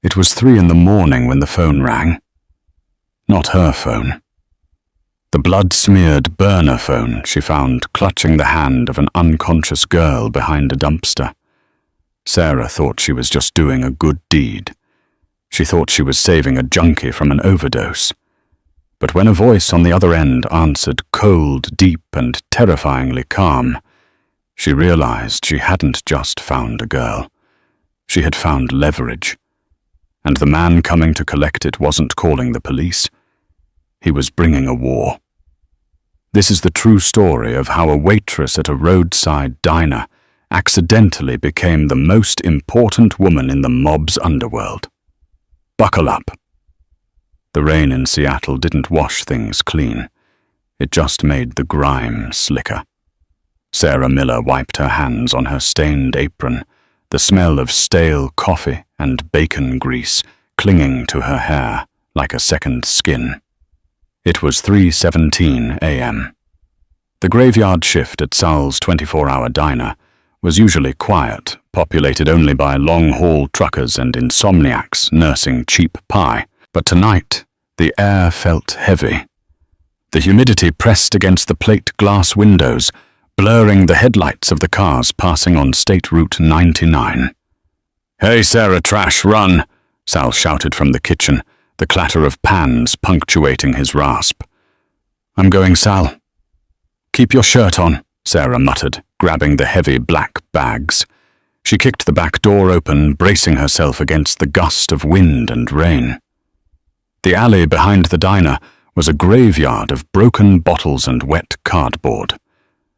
It was 3 in the morning when the phone rang. Not her phone. The blood-smeared burner phone she found clutching the hand of an unconscious girl behind a dumpster. Sarah thought she was just doing a good deed. She thought she was saving a junkie from an overdose. But when a voice on the other end answered cold, deep, and terrifyingly calm, she realized she hadn't just found a girl. She had found leverage. And the man coming to collect it wasn't calling the police. He was bringing a war. This is the true story of how a waitress at a roadside diner accidentally became the most important woman in the mob's underworld. Buckle up. The rain in Seattle didn't wash things clean. It just made the grime slicker. Sarah Miller wiped her hands on her stained apron, the smell of stale coffee and bacon grease clinging to her hair like a second skin. It was 3:17 a.m. The graveyard shift at Sal's 24-hour diner was usually quiet, populated only by long-haul truckers and insomniacs nursing cheap pie. But tonight, the air felt heavy. The humidity pressed against the plate glass windows, blurring the headlights of the cars passing on State Route 99. "Hey, Sarah Trash, run!" Sal shouted from the kitchen, the clatter of pans punctuating his rasp. "I'm going, Sal." "Keep your shirt on," Sarah muttered, grabbing the heavy black bags. She kicked the back door open, bracing herself against the gust of wind and rain. The alley behind the diner was a graveyard of broken bottles and wet cardboard.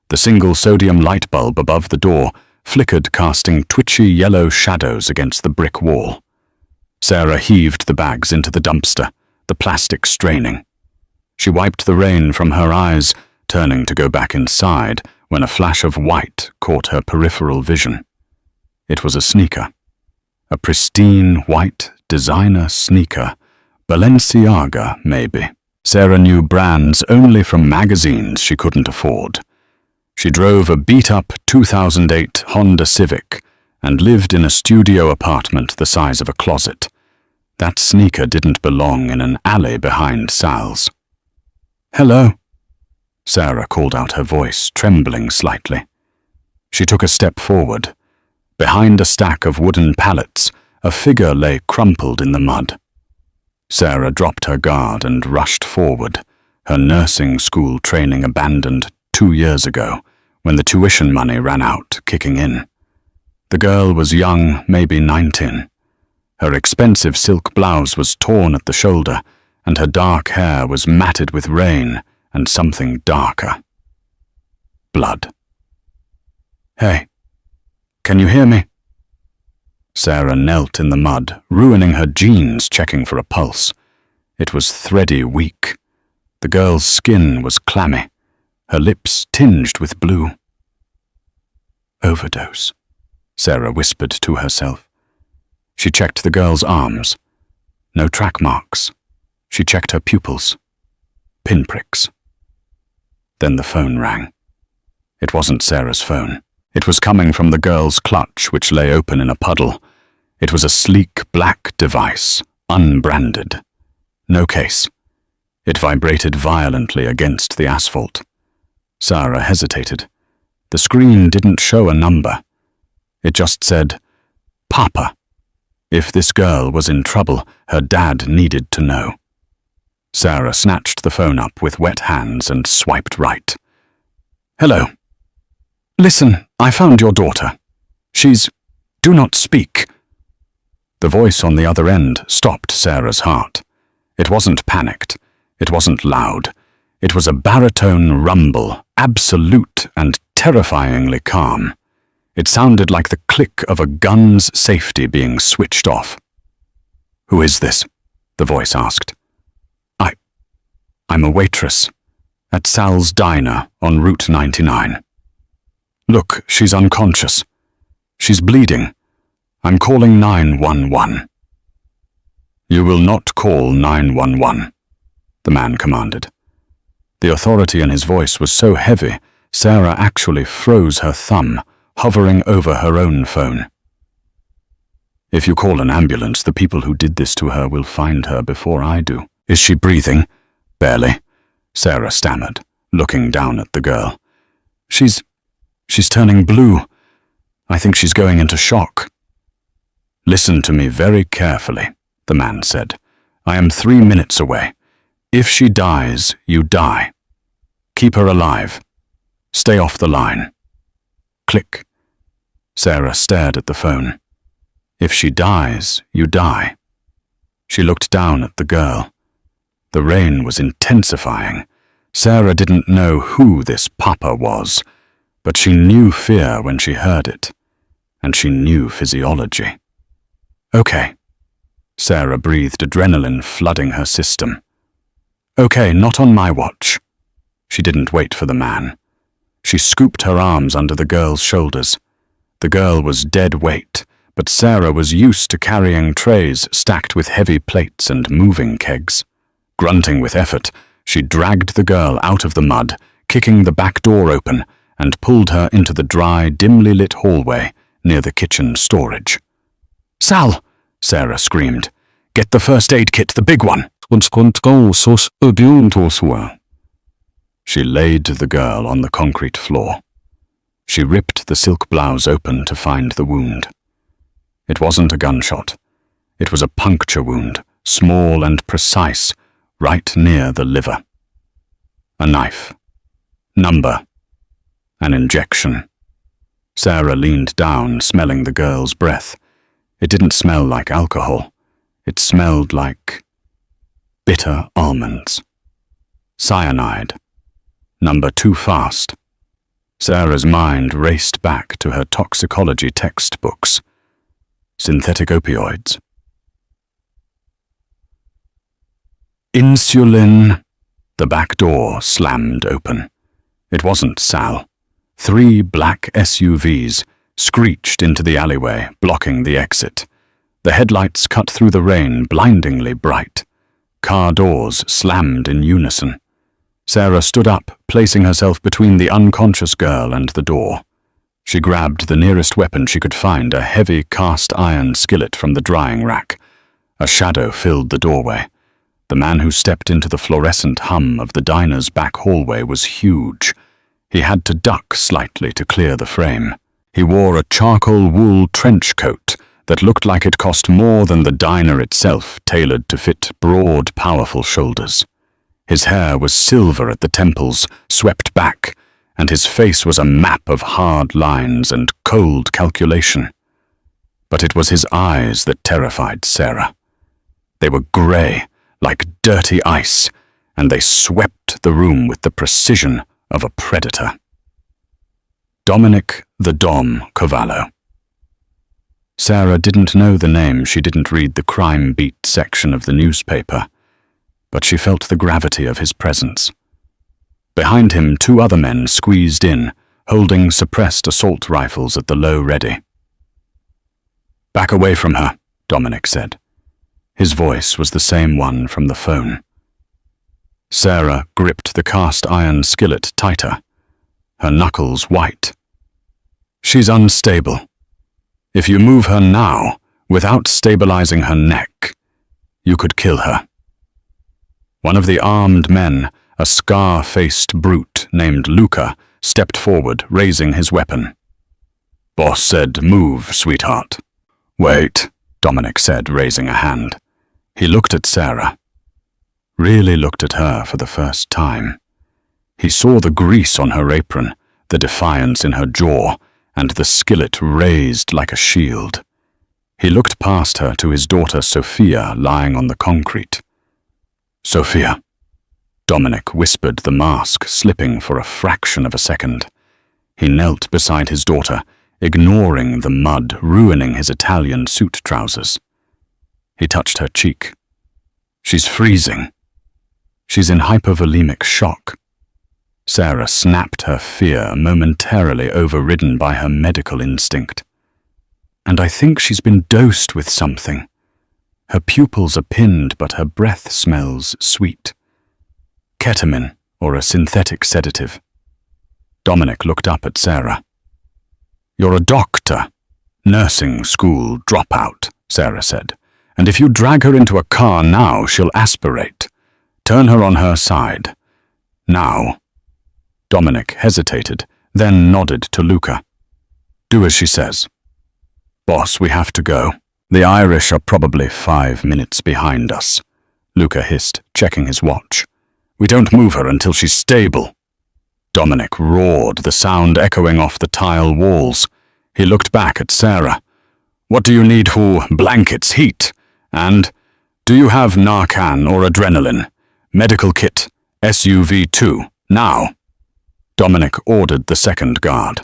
The single sodium light bulb above the door flickered, casting twitchy yellow shadows against the brick wall. Sarah heaved the bags into the dumpster, the plastic straining. She wiped the rain from her eyes, turning to go back inside when a flash of white caught her peripheral vision. It was a sneaker. A pristine white designer sneaker. Balenciaga, maybe. Sarah knew brands only from magazines she couldn't afford. She drove a beat-up 2008 Honda Civic and lived in a studio apartment the size of a closet. That sneaker didn't belong in an alley behind Sal's. "Hello," Sarah called out, her voice trembling slightly. She took a step forward. Behind a stack of wooden pallets, a figure lay crumpled in the mud. Sarah dropped her guard and rushed forward, her nursing school training abandoned 2 years ago, when the tuition money ran out, kicking in. The girl was young, maybe 19. Her expensive silk blouse was torn at the shoulder, and her dark hair was matted with rain and something darker. Blood. "Hey, can you hear me?" Sarah knelt in the mud, ruining her jeans checking for a pulse. It was thready weak. The girl's skin was clammy, her lips tinged with blue. "Overdose," Sarah whispered to herself. She checked the girl's arms. No track marks. She checked her pupils. Pinpricks. Then the phone rang. It wasn't Sarah's phone. It was coming from the girl's clutch, which lay open in a puddle. It was a sleek black device, unbranded. No case. It vibrated violently against the asphalt. Sarah hesitated. The screen didn't show a number. It just said, "Papa." If this girl was in trouble, her dad needed to know. Sarah snatched the phone up with wet hands and swiped right. "Hello. Listen, I found your daughter. She's... Do not speak." The voice on the other end stopped Sarah's heart. It wasn't panicked. It wasn't loud. It was a baritone rumble, absolute and terrifyingly calm. It sounded like the click of a gun's safety being switched off. "Who is this?" the voice asked. I'm a waitress at Sal's diner on Route 99. Look, she's unconscious. She's bleeding. I'm calling 911. "You will not call 911, the man commanded. The authority in his voice was so heavy, Sarah actually froze her thumb, hovering over her own phone. If you call an ambulance, the people who did this to her will find her before I do. Is she breathing? Barely, Sarah stammered, looking down at the girl. She's turning blue. I think she's going into shock. Listen to me very carefully, the man said. I am 3 minutes away. If she dies, you die. Keep her alive. Stay off the line. Click. Sarah stared at the phone. If she dies, you die. She looked down at the girl. The rain was intensifying. Sarah didn't know who this papa was, but she knew fear when she heard it, and she knew physiology. Okay. Sarah breathed, adrenaline flooding her system. Okay, not on my watch. She didn't wait for the man. She scooped her arms under the girl's shoulders. The girl was dead weight, but Sarah was used to carrying trays stacked with heavy plates and moving kegs. Grunting with effort, she dragged the girl out of the mud, kicking the back door open, and pulled her into the dry, dimly lit hallway near the kitchen storage. Sal! Sarah screamed. Get the first aid kit, the big one! She laid the girl on the concrete floor. She ripped the silk blouse open to find the wound. It wasn't a gunshot. It was a puncture wound, small and precise, right near the liver. A knife. Number. An injection. Sarah leaned down, smelling the girl's breath. It didn't smell like alcohol. It smelled like bitter almonds. Cyanide. Number too fast. Sarah's mind raced back to her toxicology textbooks. Synthetic opioids. Insulin. The back door slammed open. It wasn't Sal. 3 black SUVs screeched into the alleyway, blocking the exit. The headlights cut through the rain, blindingly bright. Car doors slammed in unison. Sarah stood up, placing herself between the unconscious girl and the door. She grabbed the nearest weapon she could find, a heavy cast-iron skillet from the drying rack. A shadow filled the doorway. The man who stepped into the fluorescent hum of the diner's back hallway was huge. He had to duck slightly to clear the frame. He wore a charcoal wool trench coat that looked like it cost more than the diner itself, tailored to fit broad, powerful shoulders. His hair was silver at the temples, swept back, and his face was a map of hard lines and cold calculation. But it was his eyes that terrified Sarah. They were grey, like dirty ice, and they swept the room with the precision of a predator. Dominic the Dom Cavallo. Sarah didn't know the name. She didn't read the crime beat section of the newspaper, but she felt the gravity of his presence. Behind him, 2 other men squeezed in, holding suppressed assault rifles at the low ready. Back away from her, Dominic said. His voice was the same one from the phone. Sarah gripped the cast-iron skillet tighter, her knuckles white. She's unstable. If you move her now, without stabilizing her neck, you could kill her. One of the armed men, a scar-faced brute named Luca, stepped forward, raising his weapon. Boss said, move, sweetheart. Wait, Dominic said, raising a hand. He looked at Sarah. Really looked at her for the first time. He saw the grease on her apron, the defiance in her jaw, and the skillet raised like a shield. He looked past her to his daughter Sophia lying on the concrete. Sophia. Dominic whispered, the mask slipping for a fraction of a second. He knelt beside his daughter, ignoring the mud ruining his Italian suit trousers. He touched her cheek. She's freezing. She's in hypovolemic shock. Sarah snapped her fear, momentarily overridden by her medical instinct. And I think she's been dosed with something. Her pupils are pinned, but her breath smells sweet. Ketamine, or a synthetic sedative. Dominic looked up at Sarah. You're a doctor. Nursing school dropout, Sarah said. "And if you drag her into a car now, she'll aspirate. Turn her on her side. Now." Dominic hesitated, then nodded to Luca. "Do as she says." "Boss, we have to go. The Irish are probably 5 minutes behind us," Luca hissed, checking his watch. "We don't move her until she's stable." Dominic roared, the sound echoing off the tile walls. He looked back at Sarah. "What do you need? Who? Blankets, heat? And do you have Narcan or adrenaline? Medical kit, SUV-2, now." Dominic ordered the second guard.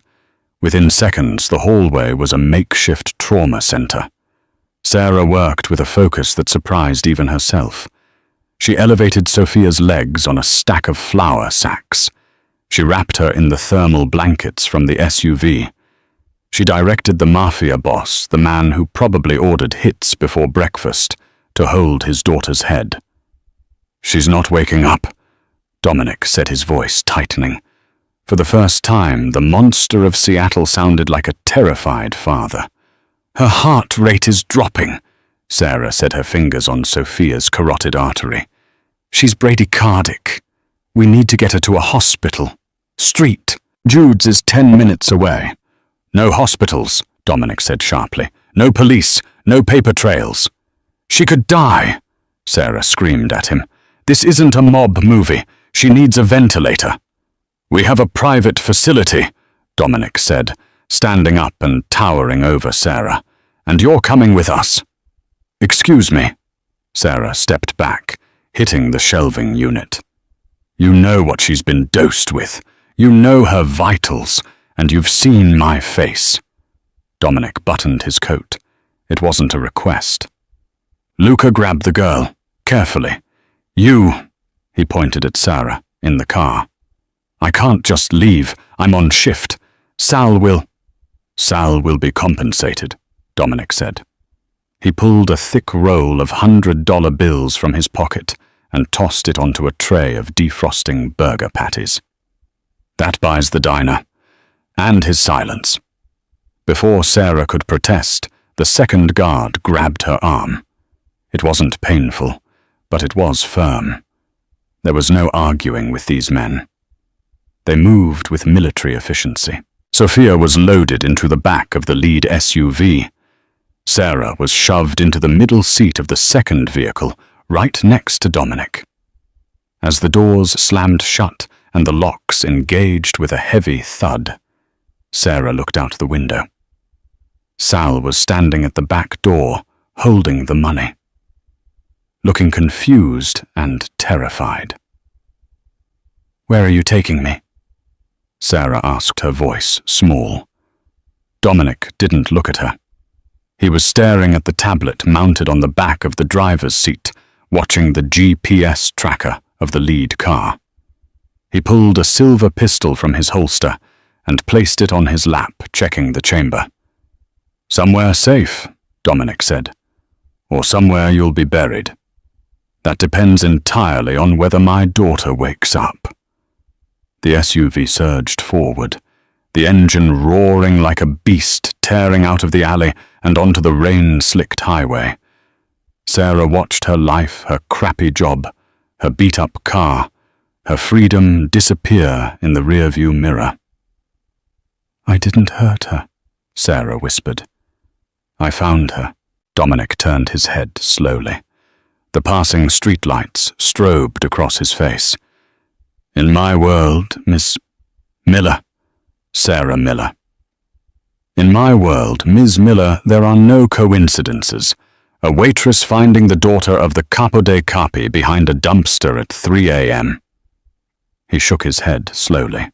Within seconds, the hallway was a makeshift trauma center. Sarah worked with a focus that surprised even herself. She elevated Sophia's legs on a stack of flour sacks. She wrapped her in the thermal blankets from the SUV. She directed the Mafia boss, the man who probably ordered hits before breakfast, to hold his daughter's head. "She's not waking up," Dominic said, his voice tightening. For the first time, the monster of Seattle sounded like a terrified father. "Her heart rate is dropping," Sarah said, her fingers on Sophia's carotid artery. "She's bradycardic. We need to get her to a hospital. Street. Jude's is 10 minutes away." "No hospitals," Dominic said sharply. "No police. No paper trails." "She could die," Sarah screamed at him. "This isn't a mob movie. She needs a ventilator." "We have a private facility," Dominic said, standing up and towering over Sarah. "And you're coming with us." "Excuse me." Sarah stepped back, hitting the shelving unit. "You know what she's been dosed with. You know her vitals, and you've seen my face." Dominic buttoned his coat. It wasn't a request. Luca grabbed the girl, carefully. "You," he pointed at Sarah, in the car. "I can't just leave. I'm on shift. Sal will be compensated," Dominic said. He pulled a thick roll of $100 bills from his pocket and tossed it onto a tray of defrosting burger patties. "That buys the diner." And his silence. Before Sarah could protest, the second guard grabbed her arm. It wasn't painful, but it was firm. There was no arguing with these men. They moved with military efficiency. Sophia was loaded into the back of the lead SUV. Sarah was shoved into the middle seat of the second vehicle, right next to Dominic. As the doors slammed shut and the locks engaged with a heavy thud, Sarah looked out the window. Sal was standing at the back door, holding the money, looking confused and terrified. "Where are you taking me?" Sarah asked, her voice small. Dominic didn't look at her. He was staring at the tablet mounted on the back of the driver's seat, watching the GPS tracker of the lead car. He pulled a silver pistol from his holster and placed it on his lap, checking the chamber. "Somewhere safe," Dominic said. "Or somewhere you'll be buried. That depends entirely on whether my daughter wakes up." The SUV surged forward, the engine roaring like a beast tearing out of the alley and onto the rain-slicked highway. Sarah watched her life, her crappy job, her beat-up car, her freedom disappear in the rearview mirror. "I didn't hurt her," Sarah whispered. "I found her." Dominic turned his head slowly. The passing streetlights strobed across his face. "In my world, Miss Miller, Sarah Miller. In my world, Ms. Miller, there are no coincidences. A waitress finding the daughter of the Capo dei Capi behind a dumpster at 3 a.m. He shook his head slowly.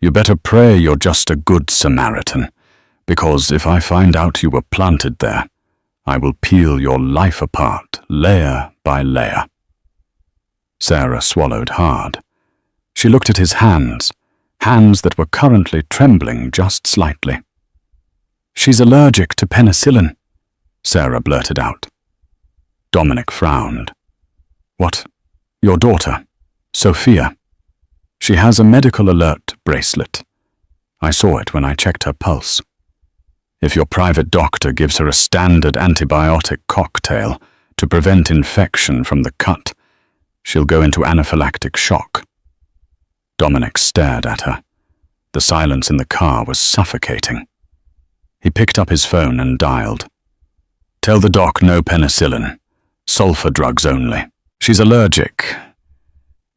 "You better pray you're just a good Samaritan, because if I find out you were planted there, I will peel your life apart, layer by layer." Sarah swallowed hard. She looked at his hands that were currently trembling just slightly. "She's allergic to penicillin," Sarah blurted out. Dominic frowned. "What? Your daughter, Sophia? She has a medical alert bracelet. I saw it when I checked her pulse." If your private doctor gives her a standard antibiotic cocktail to prevent infection from the cut, she'll go into anaphylactic shock. Dominic stared at her. The silence in the car was suffocating. He picked up his phone and dialed. "Tell the doc no penicillin. Sulfur drugs only. She's allergic."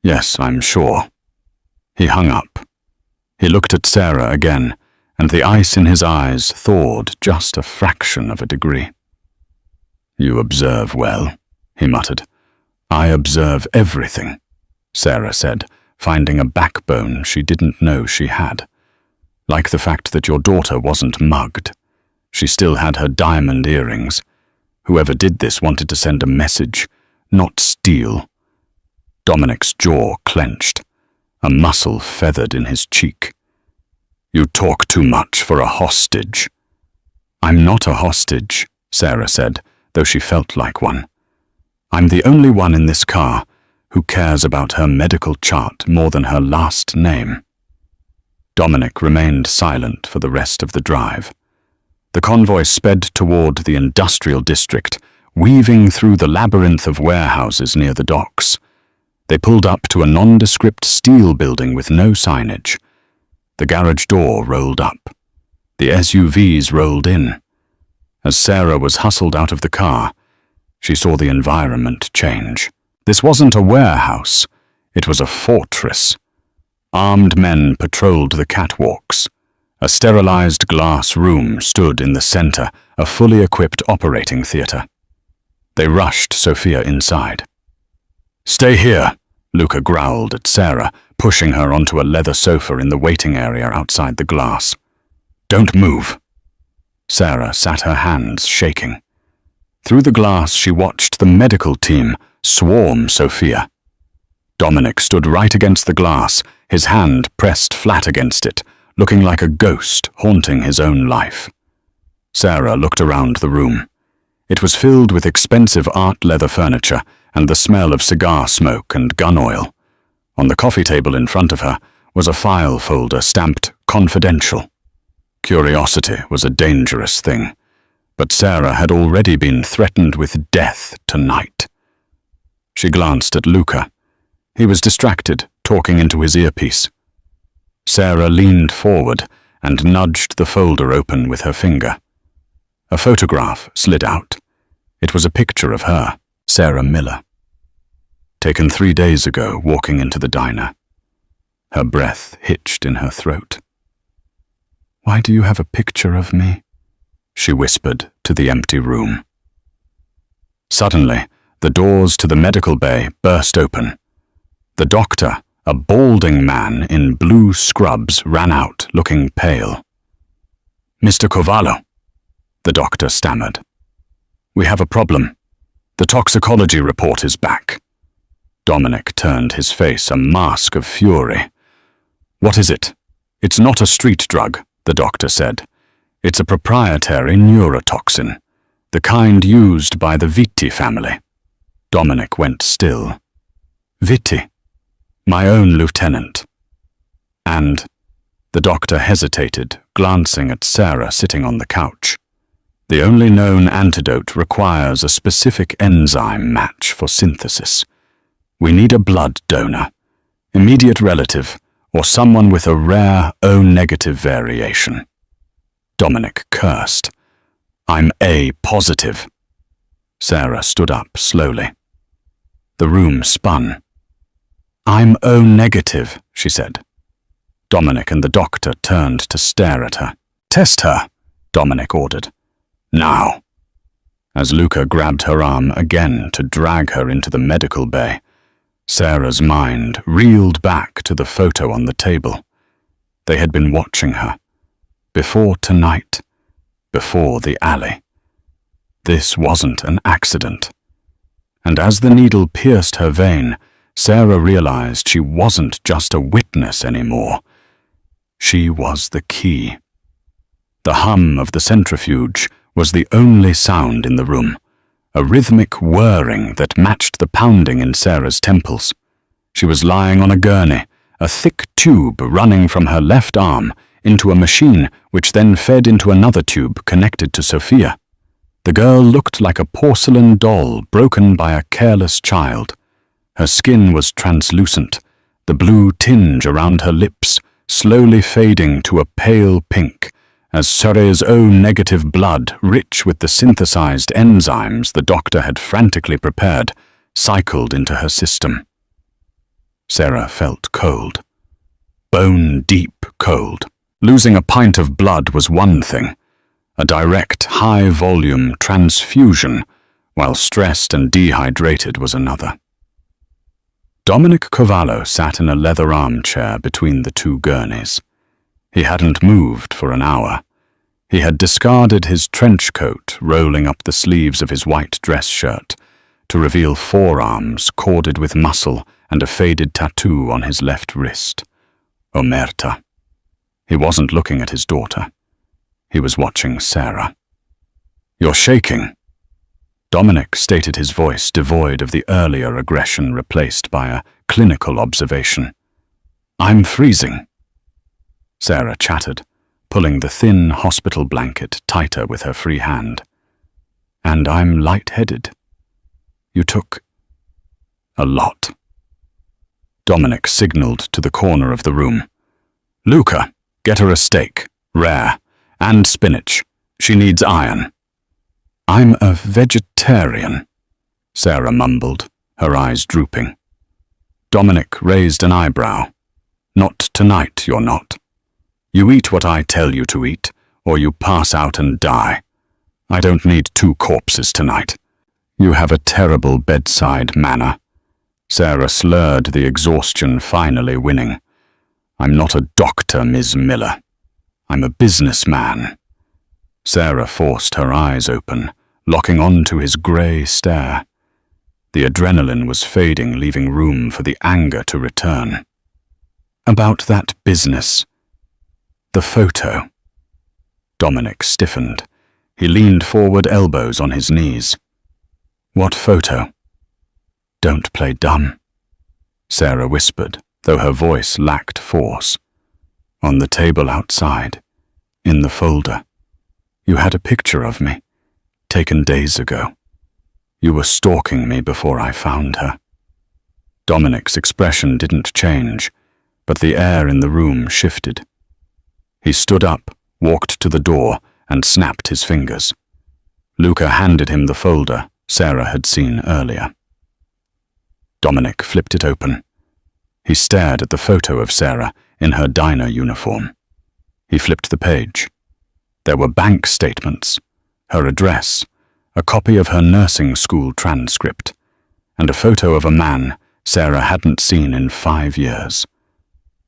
"Yes, I'm sure." He hung up. He looked at Sarah again, and the ice in his eyes thawed just a fraction of a degree. "You observe well," he muttered. "I observe everything," Sarah said, finding a backbone she didn't know she had. Like the fact that your daughter wasn't mugged. She still had her diamond earrings. Whoever did this wanted to send a message, not steal. Dominic's jaw clenched. A muscle feathered in his cheek. "You talk too much for a hostage." "I'm not a hostage," Sarah said, though she felt like one. "I'm the only one in this car who cares about her medical chart more than her last name." Dominic remained silent for the rest of the drive. The convoy sped toward the industrial district, weaving through the labyrinth of warehouses near the docks. They pulled up to a nondescript steel building with no signage. The garage door rolled up. The SUVs rolled in. As Sarah was hustled out of the car, she saw the environment change. This wasn't a warehouse. It was a fortress. Armed men patrolled the catwalks. A sterilized glass room stood in the center, a fully equipped operating theater. They rushed Sophia inside. "Stay here," Luca growled at Sarah, pushing her onto a leather sofa in the waiting area outside the glass. "Don't move." Sarah sat her hands shaking. Through the glass she watched the medical team swarm Sophia. Dominic stood right against the glass, his hand pressed flat against it, looking like a ghost haunting his own life. Sarah looked around the room. It was filled with expensive art leather furniture and the smell of cigar smoke and gun oil. On the coffee table in front of her was a file folder stamped "Confidential." Curiosity was a dangerous thing, but Sarah had already been threatened with death tonight. She glanced at Luca. He was distracted, talking into his earpiece. Sarah leaned forward and nudged the folder open with her finger. A photograph slid out. It was a picture of her, Sarah Miller. Taken 3 days ago, walking into the diner. Her breath hitched in her throat. "Why do you have a picture of me?" she whispered to the empty room. Suddenly, the doors to the medical bay burst open. The doctor, a balding man in blue scrubs, ran out, looking pale. "Mr. Cavallo," the doctor stammered. "We have a problem. The toxicology report is back." Dominic turned his face a mask of fury. "What is it?" "It's not a street drug," the doctor said. "It's a proprietary neurotoxin, the kind used by the Vitti family." Dominic went still. "Vitti? My own lieutenant." "And?" The doctor hesitated, glancing at Sarah sitting on the couch. "The only known antidote requires a specific enzyme match for synthesis. We need a blood donor, immediate relative, or someone with a rare O-negative variation." Dominic cursed. "I'm A positive." Sarah stood up slowly. The room spun. "I'm O-negative," she said. Dominic and the doctor turned to stare at her. "Test her," Dominic ordered. "Now." As Luca grabbed her arm again to drag her into the medical bay, Sarah's mind reeled back to the photo on the table. They had been watching her. Before tonight. Before the alley. This wasn't an accident. And as the needle pierced her vein, Sarah realized she wasn't just a witness anymore. She was the key. The hum of the centrifuge was the only sound in the room, a rhythmic whirring that matched the pounding in Sarah's temples. She was lying on a gurney, a thick tube running from her left arm into a machine which then fed into another tube connected to Sophia. The girl looked like a porcelain doll broken by a careless child. Her skin was translucent, the blue tinge around her lips slowly fading to a pale pink, as Sore's O-negative blood, rich with the synthesized enzymes the doctor had frantically prepared, cycled into her system. Sarah felt cold. Bone-deep cold. Losing a pint of blood was one thing. A direct, high-volume transfusion, while stressed and dehydrated, was another. Dominic Cavallo sat in a leather armchair between the two gurneys. He hadn't moved for an hour. He had discarded his trench coat, rolling up the sleeves of his white dress shirt, to reveal forearms corded with muscle and a faded tattoo on his left wrist. Omerta. He wasn't looking at his daughter. He was watching Sarah. "You're shaking." Dominic stated his voice devoid of the earlier aggression replaced by a clinical observation. "I'm freezing." Sarah chattered, pulling the thin hospital blanket tighter with her free hand. "And I'm lightheaded. You took a lot." Dominic signaled to the corner of the room. "Luca, get her a steak, rare, and spinach. She needs iron." "I'm a vegetarian," Sarah mumbled, her eyes drooping. Dominic raised an eyebrow. "Not tonight, you're not. You eat what I tell you to eat, or you pass out and die. I don't need two corpses tonight. You have a terrible bedside manner." Sarah slurred, the exhaustion finally winning. "I'm not a doctor, Ms. Miller. I'm a businessman." Sarah forced her eyes open, locking onto his grey stare. The adrenaline was fading, leaving room for the anger to return. "About that business. The photo." Dominic stiffened. He leaned forward, elbows on his knees. "What photo?" "Don't play dumb," Sarah whispered, though her voice lacked force. "On the table outside, in the folder. You had a picture of me, taken days ago. You were stalking me before I found her." Dominic's expression didn't change, but the air in the room shifted. He stood up, walked to the door, and snapped his fingers. Luca handed him the folder Sarah had seen earlier. Dominic flipped it open. He stared at the photo of Sarah in her diner uniform. He flipped the page. There were bank statements, her address, a copy of her nursing school transcript, and a photo of a man Sarah hadn't seen in 5 years.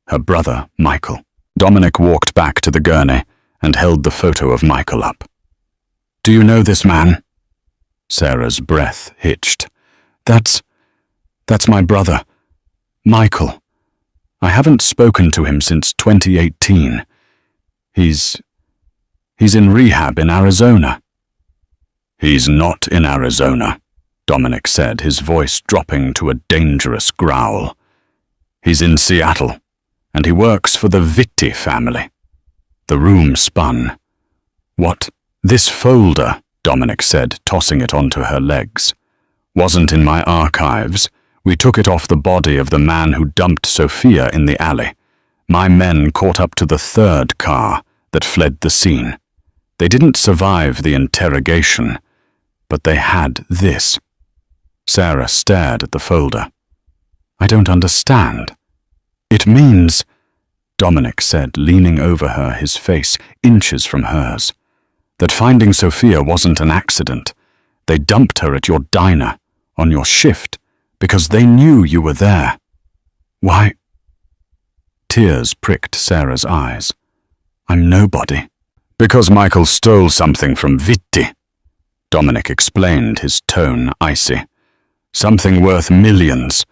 Her brother, Michael. Dominic walked back to the gurney and held the photo of Michael up. "Do you know this man?" Sarah's breath hitched. That's my brother, Michael. I haven't spoken to him since 2018. He's in rehab in Arizona." "He's not in Arizona," Dominic said, his voice dropping to a dangerous growl. "He's in Seattle, and he works for the Vitti family." The room spun. "What? This folder," Dominic said, tossing it onto her legs, "wasn't in my archives. We took it off the body of the man who dumped Sophia in the alley. My men caught up to the 3rd car that fled the scene. They didn't survive the interrogation, but they had this." Sarah stared at the folder. "I don't understand." "It means," Dominic said, leaning over her, his face inches from hers, "that finding Sophia wasn't an accident. They dumped her at your diner, on your shift, because they knew you were there." "Why?" Tears pricked Sarah's eyes. "I'm nobody." "Because Michael stole something from Vitti," Dominic explained, his tone icy. "Something worth millions.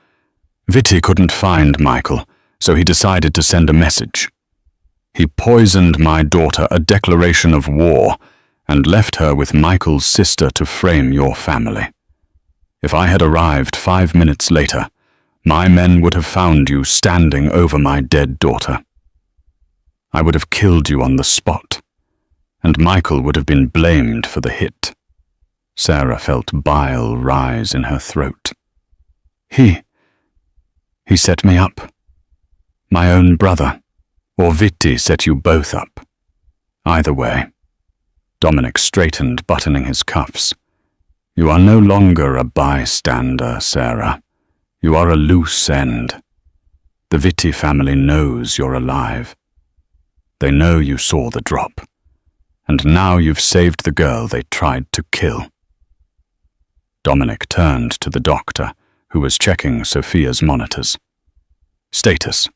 Vitti couldn't find Michael, so he decided to send a message. He poisoned my daughter a declaration of war and left her with Michael's sister to frame your family. If I had arrived 5 minutes later, my men would have found you standing over my dead daughter." I would have killed you on the spot, and Michael would have been blamed for the hit. Sarah felt bile rise in her throat. He set me up. My own brother, or Vitti set you both up. Either way. Dominic straightened, buttoning his cuffs. You are no longer a bystander, Sarah. You are a loose end. The Vitti family knows you're alive. They know you saw the drop, and now you've saved the girl they tried to kill. Dominic turned to the doctor, who was checking Sophia's monitors. Status.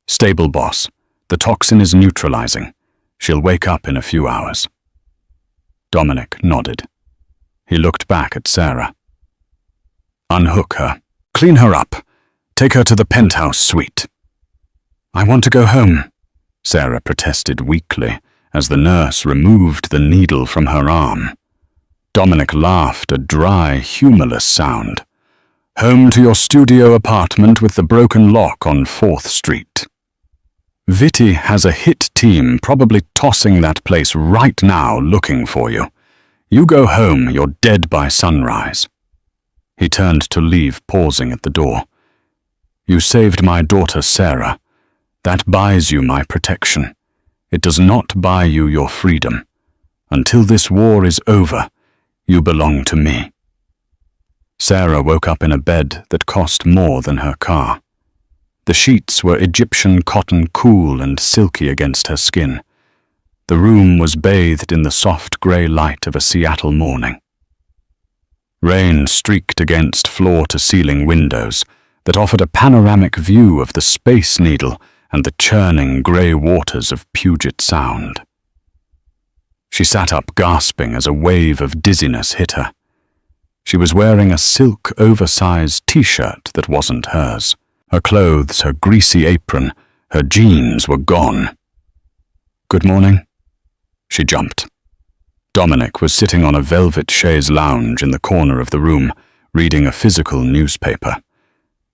Stable, boss. The toxin is neutralizing. She'll wake up in a few hours. Dominic nodded. He looked back at Sarah. Unhook her. Clean her up. Take her to the penthouse suite. I want to go home, Sarah protested weakly as the nurse removed the needle from her arm. Dominic laughed, a dry, humorless sound. Home to your studio apartment with the broken lock on 4th Street. Vitti has a hit team probably tossing that place right now looking for you. You go home, you're dead by sunrise. He turned to leave, pausing at the door. You saved my daughter Sarah. That buys you my protection. It does not buy you your freedom. Until this war is over, you belong to me. Sarah woke up in a bed that cost more than her car. The sheets were Egyptian cotton, cool and silky against her skin. The room was bathed in the soft grey light of a Seattle morning. Rain streaked against floor-to-ceiling windows that offered a panoramic view of the Space Needle and the churning grey waters of Puget Sound. She sat up gasping as a wave of dizziness hit her. She was wearing a silk oversized t-shirt that wasn't hers. Her clothes, her greasy apron, her jeans were gone. Good morning. She jumped. Dominic was sitting on a velvet chaise lounge in the corner of the room, reading a physical newspaper.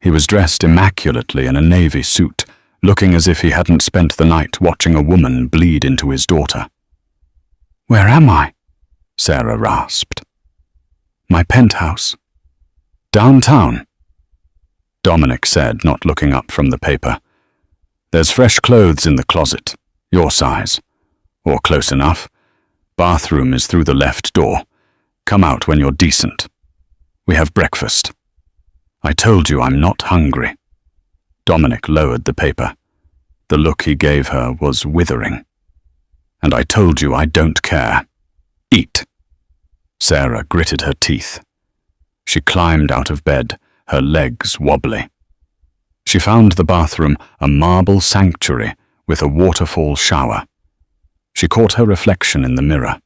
He was dressed immaculately in a navy suit, looking as if he hadn't spent the night watching a woman bleed into his daughter. Where am I? Sarah rasped. My penthouse. Downtown, Dominic said, not looking up from the paper. There's fresh clothes in the closet, your size. Or close enough. Bathroom is through the left door. Come out when you're decent. We have breakfast. I told you I'm not hungry. Dominic lowered the paper. The look he gave her was withering. And I told you I don't care. Eat. Sarah gritted her teeth. She climbed out of bed, her legs wobbly. She found the bathroom a marble sanctuary with a waterfall shower. She caught her reflection in the mirror.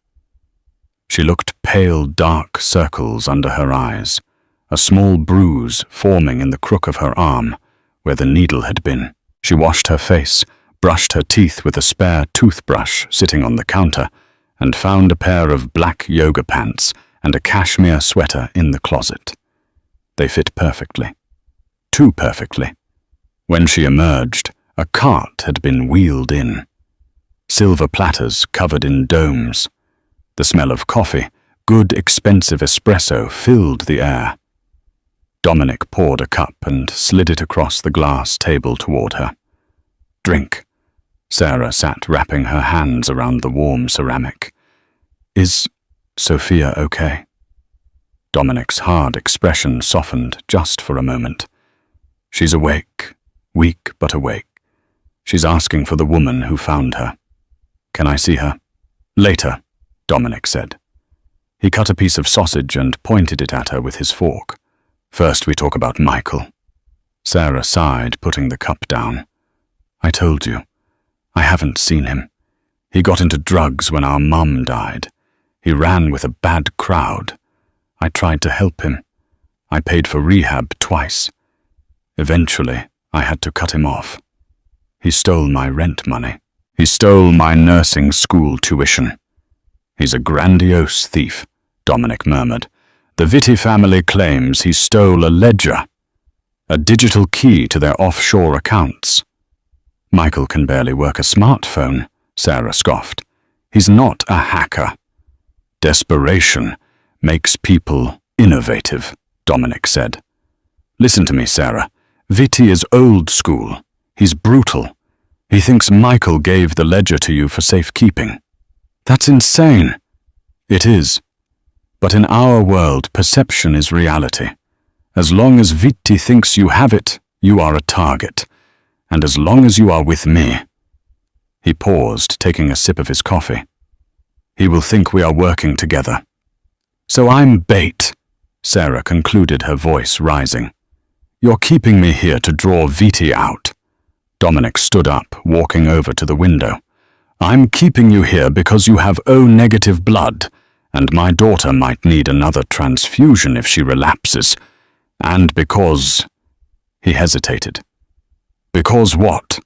She looked pale, dark circles under her eyes, a small bruise forming in the crook of her arm where the needle had been. She washed her face, brushed her teeth with a spare toothbrush sitting on the counter, and found a pair of black yoga pants and a cashmere sweater in the closet. They fit perfectly. Too perfectly. When she emerged, a cart had been wheeled in. Silver platters covered in domes. The smell of coffee, good expensive espresso, filled the air. Dominic poured a cup and slid it across the glass table toward her. Drink. Sarah sat wrapping her hands around the warm ceramic. Is Sophia okay? Dominic's hard expression softened just for a moment. She's awake, weak but awake. She's asking for the woman who found her. Can I see her? Later, Dominic said. He cut a piece of sausage and pointed it at her with his fork. First we talk about Michael. Sarah sighed, putting the cup down. I told you. I haven't seen him. He got into drugs when our mum died. He ran with a bad crowd. I tried to help him. I paid for rehab twice. Eventually, I had to cut him off. He stole my rent money. He stole my nursing school tuition. He's a grandiose thief, Dominic murmured. The Vitti family claims he stole a ledger, a digital key to their offshore accounts. Michael can barely work a smartphone, Sarah scoffed. He's not a hacker. Desperation makes people innovative, Dominic said. Listen to me, Sarah. Vitti is old school. He's brutal. He thinks Michael gave the ledger to you for safekeeping. That's insane. It is. But in our world, perception is reality. As long as Vitti thinks you have it, you are a target. And as long as you are with me. He paused, taking a sip of his coffee. He will think we are working together. So I'm bait, Sarah concluded, her voice rising. You're keeping me here to draw Vitti out. Dominic stood up, walking over to the window. I'm keeping you here because you have O-negative blood, and my daughter might need another transfusion if she relapses. And because... He hesitated. Because what?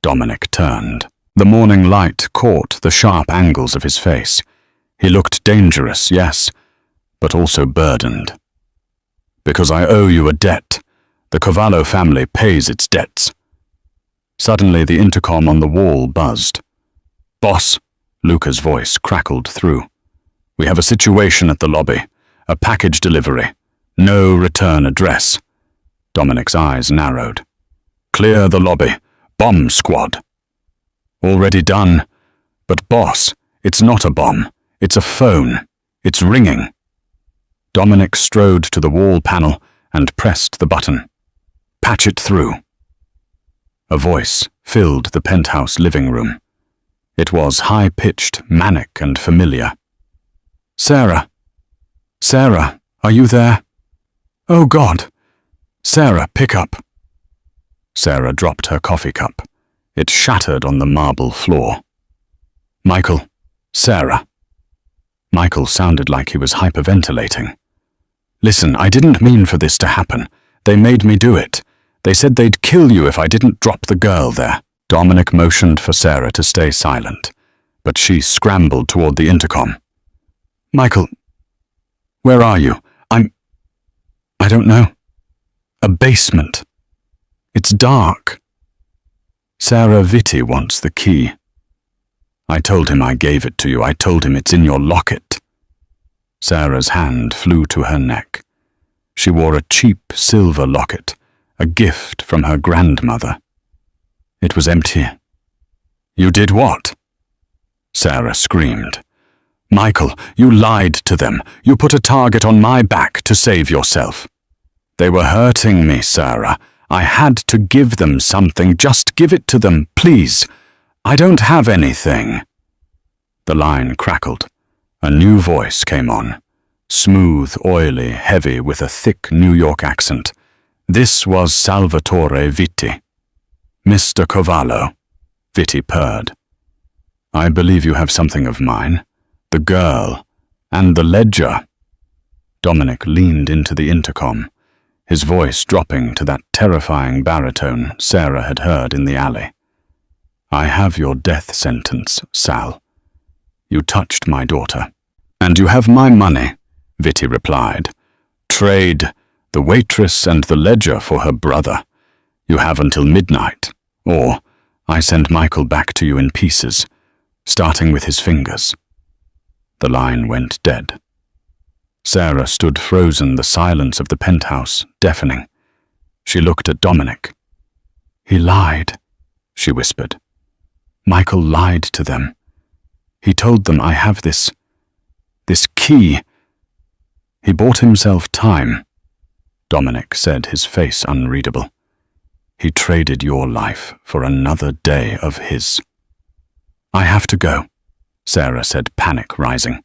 Dominic turned. The morning light caught the sharp angles of his face. He looked dangerous, yes, but also burdened. Because I owe you a debt. The Cavallo family pays its debts. Suddenly the intercom on the wall buzzed. Boss, Luca's voice crackled through. We have a situation at the lobby. A package delivery. No return address. Dominic's eyes narrowed. Clear the lobby. Bomb squad. Already done. But boss, it's not a bomb. It's a phone. It's ringing. Dominic strode to the wall panel and pressed the button. Patch it through. A voice filled the penthouse living room. It was high-pitched, manic, and familiar. Sarah. Sarah, are you there? Oh, God. Sarah, pick up. Sarah dropped her coffee cup. It shattered on the marble floor. Michael. Sarah. Michael sounded like he was hyperventilating. Listen, I didn't mean for this to happen. They made me do it. They said they'd kill you if I didn't drop the girl there. Dominic motioned for Sarah to stay silent, but she scrambled toward the intercom. Michael, where are you? I don't know. A basement. It's dark. Sarah, Vitti wants the key. I told him I gave it to you. I told him it's in your locket. Sarah's hand flew to her neck. She wore a cheap silver locket, a gift from her grandmother. It was empty. You did what? Sarah screamed. Michael, you lied to them. You put a target on my back to save yourself. They were hurting me, Sarah. I had to give them something. Just give it to them, please. I don't have anything. The line crackled. A new voice came on. Smooth, oily, heavy, with a thick New York accent. This was Salvatore Vitti. Mr. Cavallo, Vitti purred. I believe you have something of mine. The girl, and the ledger. Dominic leaned into the intercom, his voice dropping to that terrifying baritone Sarah had heard in the alley. I have your death sentence, Sal. You touched my daughter. And you have my money, Vitti replied. Trade the waitress and the ledger for her brother. You have until midnight, or I send Michael back to you in pieces, starting with his fingers. The line went dead. Sarah stood frozen, the silence of the penthouse deafening. She looked at Dominic. He lied, she whispered. Michael lied to them. He told them I have this key. He bought himself time, Dominic said, his face unreadable. He traded your life for another day of his. I have to go, Sarah said, panic rising.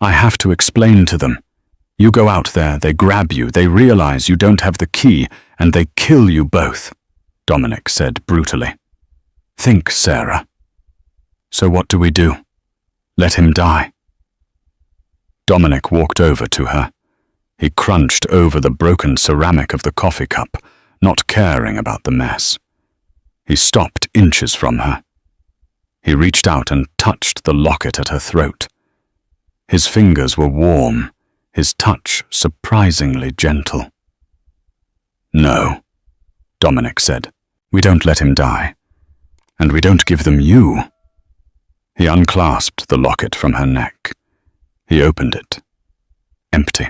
I have to explain to them. You go out there, they grab you, they realize you don't have the key, and they kill you both, Dominic said brutally. Think, Sarah. So what do we do? Let him die? Dominic walked over to her. He crunched over the broken ceramic of the coffee cup, not caring about the mess. He stopped inches from her. He reached out and touched the locket at her throat. His fingers were warm, his touch surprisingly gentle. No, Dominic said. We don't let him die. And we don't give them you. He unclasped the locket from her neck. He opened it. Empty.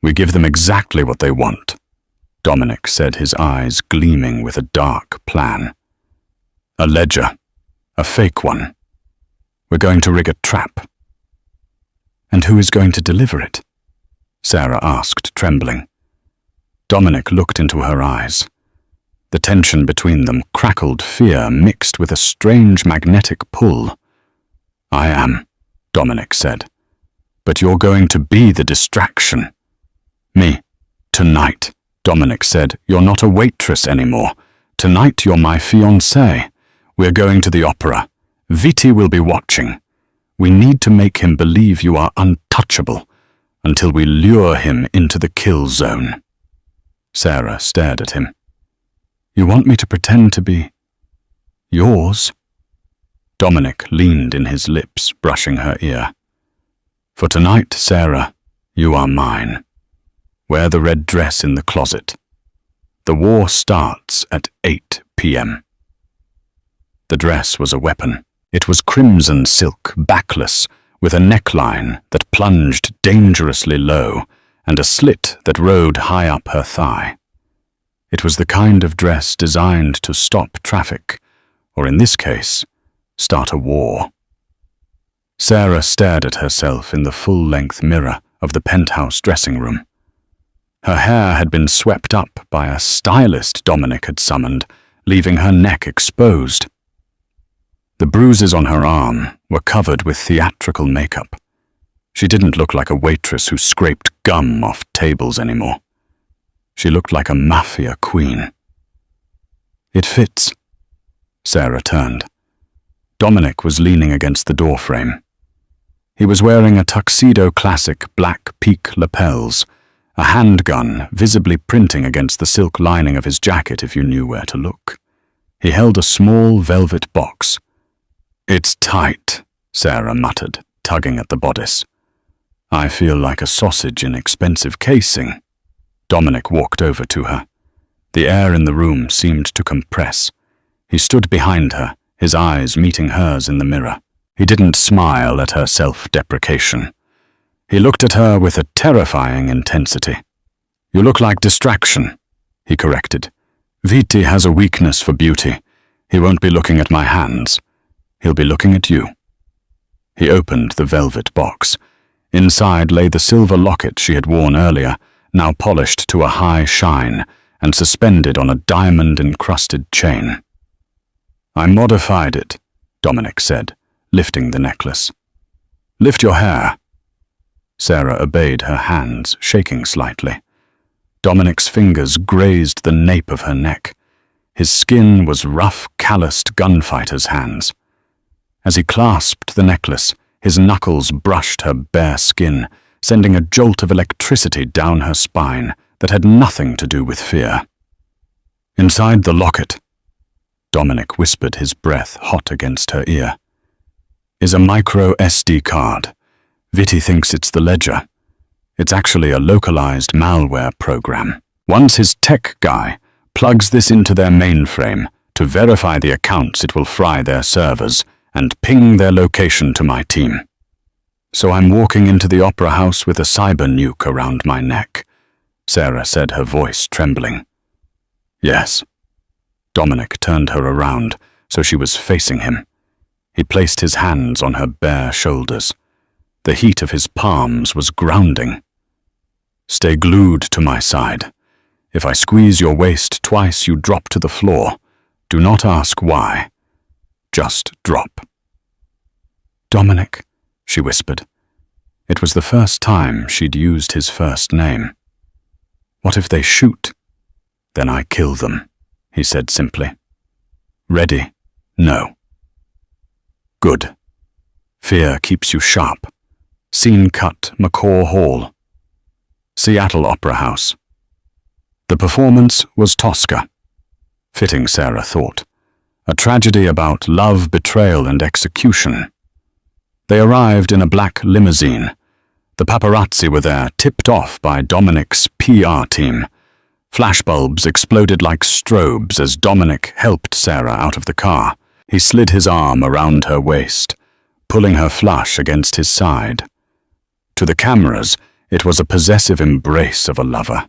We give them exactly what they want, Dominic said, his eyes gleaming with a dark plan. A ledger. A fake one. We're going to rig a trap. And who is going to deliver it? Sarah asked, trembling. Dominic looked into her eyes. The tension between them crackled fear mixed with a strange magnetic pull. I am, Dominic said. But you're going to be the distraction. Me. Tonight, Dominic said. You're not a waitress anymore. Tonight you're my fiancée. We're going to the opera. Viti will be watching. We need to make him believe you are untouchable until we lure him into the kill zone. Sarah stared at him. You want me to pretend to be yours? Dominic leaned in his lips, brushing her ear. For tonight, Sarah, you are mine. Wear the red dress in the closet. The war starts at 8 p.m. The dress was a weapon. It was crimson silk, backless, with a neckline that plunged dangerously low and a slit that rode high up her thigh. It was the kind of dress designed to stop traffic, or in this case, start a war. Sarah stared at herself in the full-length mirror of the penthouse dressing room. Her hair had been swept up by a stylist Dominic had summoned, leaving her neck exposed. The bruises on her arm were covered with theatrical makeup. She didn't look like a waitress who scraped gum off tables anymore. She looked like a Mafia queen. It fits. Sarah turned. Dominic was leaning against the doorframe. He was wearing a tuxedo classic black peak lapels, a handgun visibly printing against the silk lining of his jacket if you knew where to look. He held a small velvet box. It's tight, Sarah muttered, tugging at the bodice. I feel like a sausage in expensive casing. Dominic walked over to her. The air in the room seemed to compress. He stood behind her, his eyes meeting hers in the mirror. He didn't smile at her self-deprecation. He looked at her with a terrifying intensity. You look like distraction, he corrected. Viti has a weakness for beauty. He won't be looking at my hands. He'll be looking at you. He opened the velvet box. Inside lay the silver locket she had worn earlier, now polished to a high shine and suspended on a diamond-encrusted chain. I modified it, Dominic said, lifting the necklace. Lift your hair. Sarah obeyed, her hands shaking slightly. Dominic's fingers grazed the nape of her neck. His skin was rough, calloused gunfighter's hands. As he clasped the necklace, his knuckles brushed her bare skin, sending a jolt of electricity down her spine that had nothing to do with fear. Inside the locket, Dominic whispered, his breath hot against her ear, is a micro SD card. Viti thinks it's the ledger. It's actually a localized malware program. Once his tech guy plugs this into their mainframe to verify the accounts, it will fry their servers and ping their location to my team. So I'm walking into the opera house with a cyber nuke around my neck, Sarah said, her voice trembling. Yes. Dominic turned her around so she was facing him. He placed his hands on her bare shoulders. The heat of his palms was grounding. Stay glued to my side. If I squeeze your waist twice, you drop to the floor. Do not ask why. Just drop. Dominic, she whispered. It was the first time she'd used his first name. What if they shoot? Then I kill them, he said simply. Ready? No. Good. Fear keeps you sharp. Scene cut, McCaw Hall. Seattle Opera House. The performance was Tosca. Fitting, Sarah thought. A tragedy about love, betrayal, and execution. They arrived in a black limousine. The paparazzi were there, tipped off by Dominic's PR team. Flashbulbs exploded like strobes as Dominic helped Sarah out of the car. He slid his arm around her waist, pulling her flush against his side. To the cameras, it was a possessive embrace of a lover.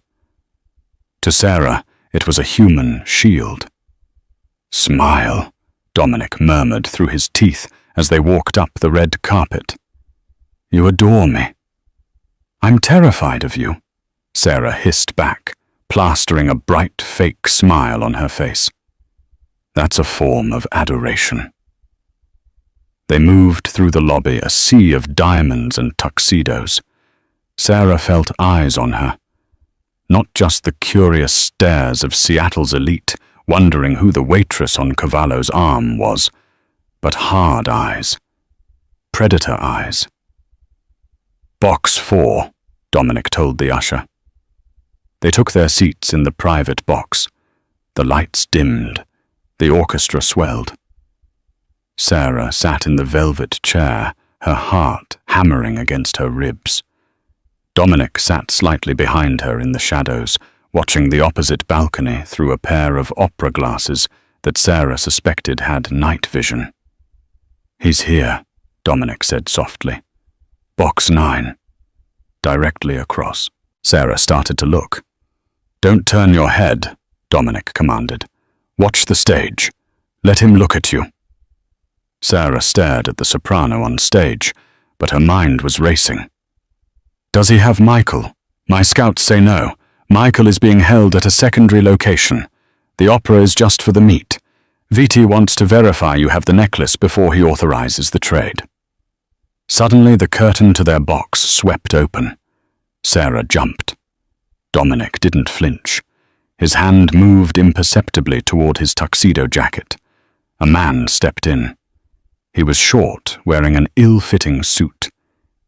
To Sarah, it was a human shield. "Smile," Dominic murmured through his teeth as they walked up the red carpet. "You adore me." "I'm terrified of you," Sarah hissed back, plastering a bright fake smile on her face. "That's a form of adoration." They moved through the lobby, a sea of diamonds and tuxedos. Sarah felt eyes on her. Not just the curious stares of Seattle's elite, wondering who the waitress on Cavallo's arm was, but hard eyes. Predator eyes. "Box 4, Dominic told the usher. They took their seats in the private box. The lights dimmed. The orchestra swelled. Sarah sat in the velvet chair, her heart hammering against her ribs. Dominic sat slightly behind her in the shadows, watching the opposite balcony through a pair of opera glasses that Sarah suspected had night vision. "He's here," Dominic said softly. "Box 9. Directly across." Sarah started to look. "Don't turn your head," Dominic commanded. "Watch the stage. Let him look at you." Sarah stared at the soprano on stage, but her mind was racing. "Does he have Michael? My scouts say no. Michael is being held at a secondary location. The opera is just for the meet. Viti wants to verify you have the necklace before he authorizes the trade." Suddenly the curtain to their box swept open. Sarah jumped. Dominic didn't flinch. His hand moved imperceptibly toward his tuxedo jacket. A man stepped in. He was short, wearing an ill-fitting suit.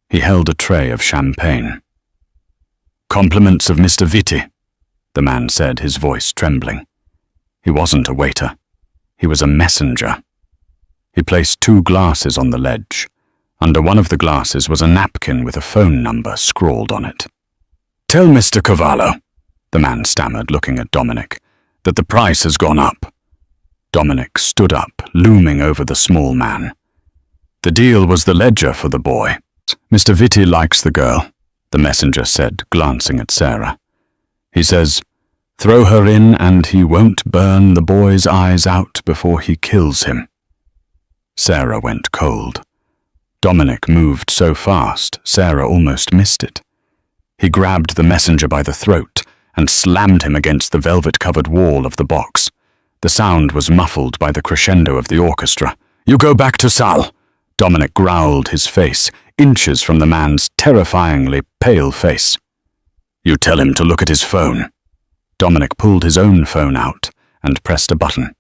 He held a tray of champagne. "Compliments of Mr. Viti," the man said, his voice trembling. He wasn't a waiter. He was a messenger. He placed 2 glasses on the ledge. Under one of the glasses was a napkin with a phone number scrawled on it. "Tell Mr. Cavallo," the man stammered, looking at Dominic, "that the price has gone up." Dominic stood up, looming over the small man. "The deal was the ledger for the boy. Mr. Viti likes the girl," the messenger said, glancing at Sarah. "He says, throw her in and he won't burn the boy's eyes out before he kills him." Sarah went cold. Dominic moved so fast, Sarah almost missed it. He grabbed the messenger by the throat and slammed him against the velvet-covered wall of the box. The sound was muffled by the crescendo of the orchestra. "You go back to Sal," Dominic growled, his face inches from the man's terrifyingly pale face. "You tell him to look at his phone." Dominic pulled his own phone out and pressed a button.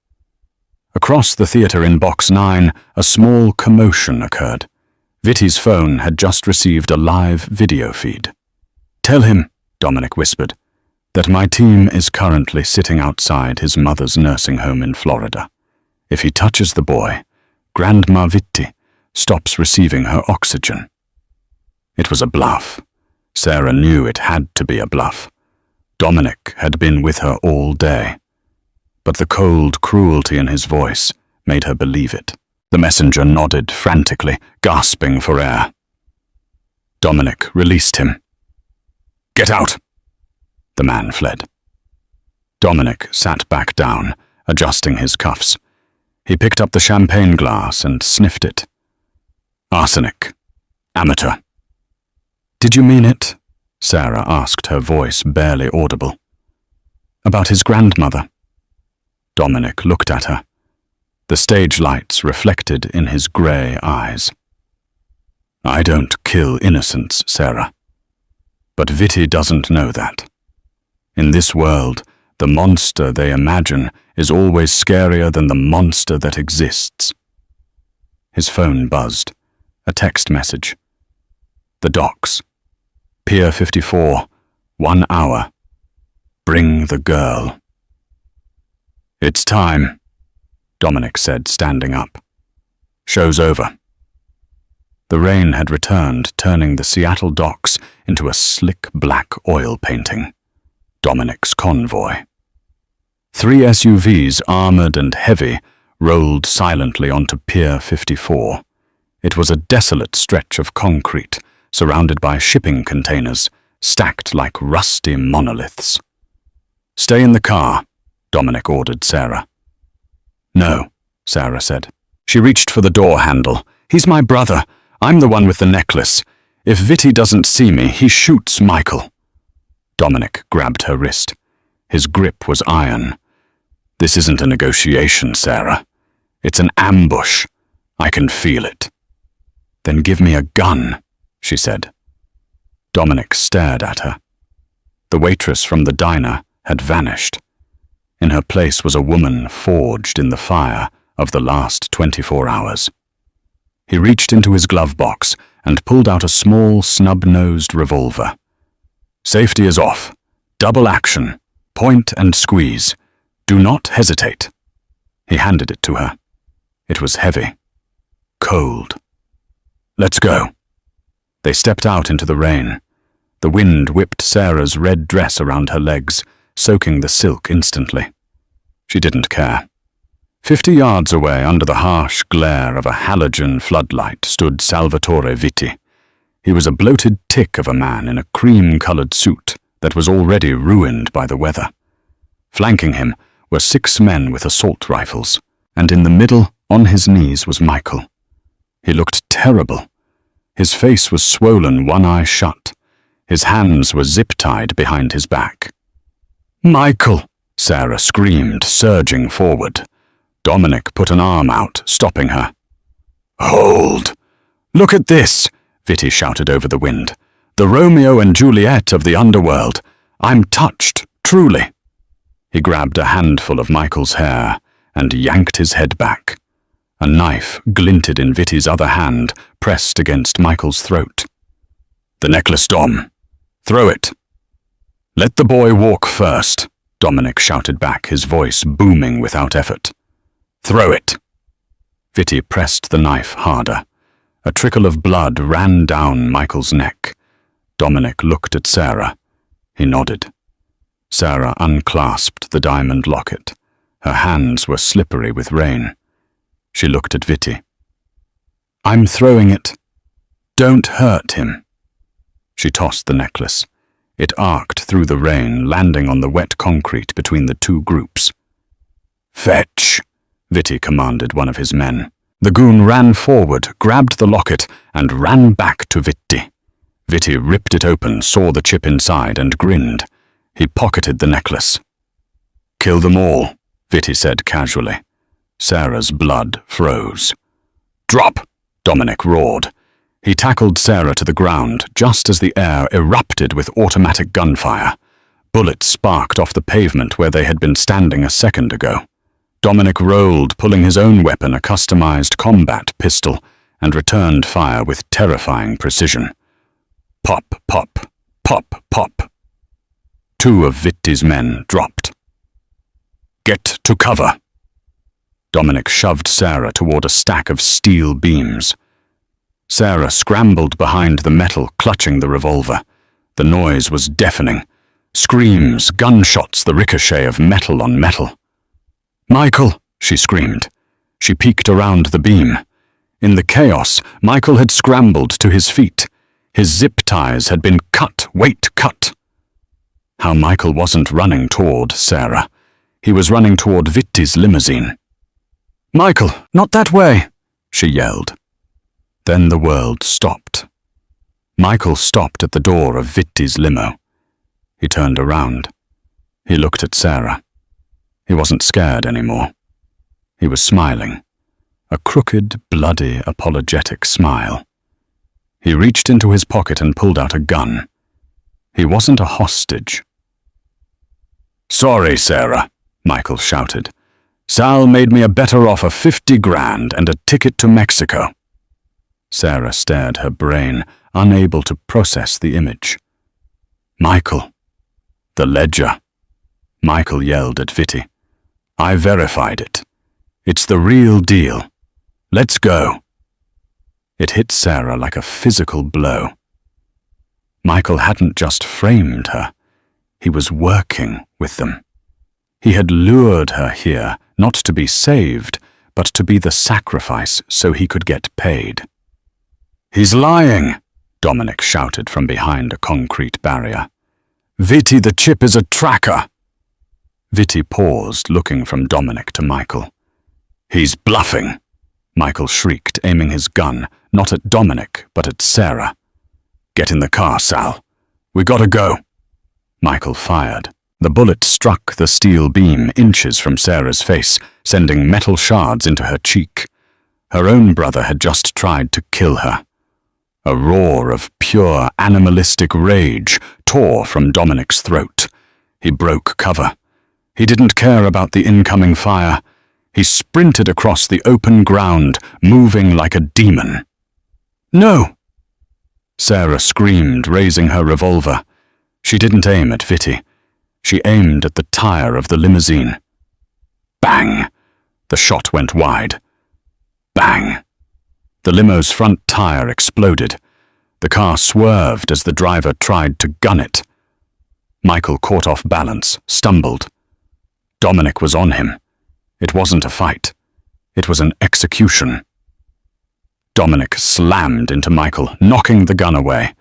Across the theater in Box 9, a small commotion occurred. Viti's phone had just received a live video feed. "Tell him," Dominic whispered, "that my team is currently sitting outside his mother's nursing home in Florida. If he touches the boy, Grandma Viti stops receiving her oxygen." It was a bluff. Sarah knew it had to be a bluff. Dominic had been with her all day. But the cold cruelty in his voice made her believe it. The messenger nodded frantically, gasping for air. Dominic released him. "Get out!" The man fled. Dominic sat back down, adjusting his cuffs. He picked up the champagne glass and sniffed it. "Arsenic. Amateur." "Did you mean it?" Sarah asked, her voice barely audible. "About his grandmother?" Dominic looked at her. The stage lights reflected in his grey eyes. "I don't kill innocents, Sarah. But Viti doesn't know that. In this world, the monster they imagine is always scarier than the monster that exists." His phone buzzed. A text message. "The docks. Pier 54, 1 hour. Bring the girl." "It's time," Dominic said, standing up. "Show's over." The rain had returned, turning the Seattle docks into a slick black oil painting. Dominic's convoy. 3 SUVs, armored and heavy, rolled silently onto Pier 54. It was a desolate stretch of concrete, surrounded by shipping containers, stacked like rusty monoliths. "Stay in the car," Dominic ordered Sarah. "No," Sarah said. She reached for the door handle. "He's my brother. I'm the one with the necklace. If Vitti doesn't see me, he shoots Michael." Dominic grabbed her wrist. His grip was iron. "This isn't a negotiation, Sarah. It's an ambush. I can feel it." "Then give me a gun," she said. Dominic stared at her. The waitress from the diner had vanished. In her place was a woman forged in the fire of the last 24 hours. He reached into his glove box and pulled out a small, snub-nosed revolver. "Safety is off. Double action. Point and squeeze. Do not hesitate." He handed it to her. It was heavy. Cold. "Let's go." They stepped out into the rain. The wind whipped Sarah's red dress around her legs, soaking the silk instantly. She didn't care. 50 yards away, under the harsh glare of a halogen floodlight, stood Salvatore Vitti. He was a bloated tick of a man in a cream-colored suit that was already ruined by the weather. Flanking him were 6 men with assault rifles, and in the middle, on his knees, was Michael. He looked terrible. His face was swollen, one eye shut. His hands were zip-tied behind his back. "Michael!" Sarah screamed, surging forward. Dominic put an arm out, stopping her. "Hold! Look at this!" Vitti shouted over the wind. "The Romeo and Juliet of the underworld. I'm touched, truly." He grabbed a handful of Michael's hair and yanked his head back. A knife glinted in Vitti's other hand, pressed against Michael's throat. "The necklace, Dom. Throw it." "Let the boy walk first," Dominic shouted back, his voice booming without effort. "Throw it." Vitti pressed the knife harder. A trickle of blood ran down Michael's neck. Dominic looked at Sarah. He nodded. Sarah unclasped the diamond locket. Her hands were slippery with rain. She looked at Vitti. "I'm throwing it. Don't hurt him." She tossed the necklace. It arced through the rain, landing on the wet concrete between the 2 groups. "Fetch," Vitti commanded one of his men. The goon ran forward, grabbed the locket, and ran back to Vitti. Vitti ripped it open, saw the chip inside, and grinned. He pocketed the necklace. "Kill them all," Vitti said casually. Sarah's blood froze. "Drop!" Dominic roared. He tackled Sarah to the ground just as the air erupted with automatic gunfire. Bullets sparked off the pavement where they had been standing a second ago. Dominic rolled, pulling his own weapon, a customized combat pistol, and returned fire with terrifying precision. Pop, pop, pop, pop. 2 of Vitti's men dropped. "Get to cover." Dominic shoved Sarah toward a stack of steel beams. Sarah scrambled behind the metal, clutching the revolver. The noise was deafening. Screams, gunshots, the ricochet of metal on metal. "Michael!" she screamed. She peeked around the beam. In the chaos, Michael had scrambled to his feet. His zip ties had been cut. Wait, cut! How Michael wasn't running toward Sarah. He was running toward Vitti's limousine. "Michael, not that way!" she yelled. Then the world stopped. Michael stopped at the door of Vitti's limo. He turned around. He looked at Sarah. He wasn't scared anymore. He was smiling. A crooked, bloody, apologetic smile. He reached into his pocket and pulled out a gun. He wasn't a hostage. "Sorry, Sarah," Michael shouted. "Sal made me a better offer, 50 grand and a ticket to Mexico." Sarah stared her brain, unable to process the image. "Michael." "The ledger." Michael yelled at Vitti. "I verified it. It's the real deal. Let's go." It hit Sarah like a physical blow. Michael hadn't just framed her. He was working with them. He had lured her here not to be saved, but to be the sacrifice so he could get paid. "He's lying," Dominic shouted from behind a concrete barrier. "Vitti, the chip is a tracker." Vitti paused, looking from Dominic to Michael. "He's bluffing," Michael shrieked, aiming his gun, not at Dominic, but at Sarah. "Get in the car, Sal. We gotta go." Michael fired. The bullet struck the steel beam inches from Sarah's face, sending metal shards into her cheek. Her own brother had just tried to kill her. A roar of pure animalistic rage tore from Dominic's throat. He broke cover. He didn't care about the incoming fire. He sprinted across the open ground, moving like a demon. "No!" Sarah screamed, raising her revolver. She didn't aim at Vitti. She aimed at the tire of the limousine. Bang! The shot went wide. Bang! The limo's front tire exploded. The car swerved as the driver tried to gun it. Michael caught off balance, stumbled. Dominic was on him. It wasn't a fight. It was an execution. Dominic slammed into Michael, knocking the gun away.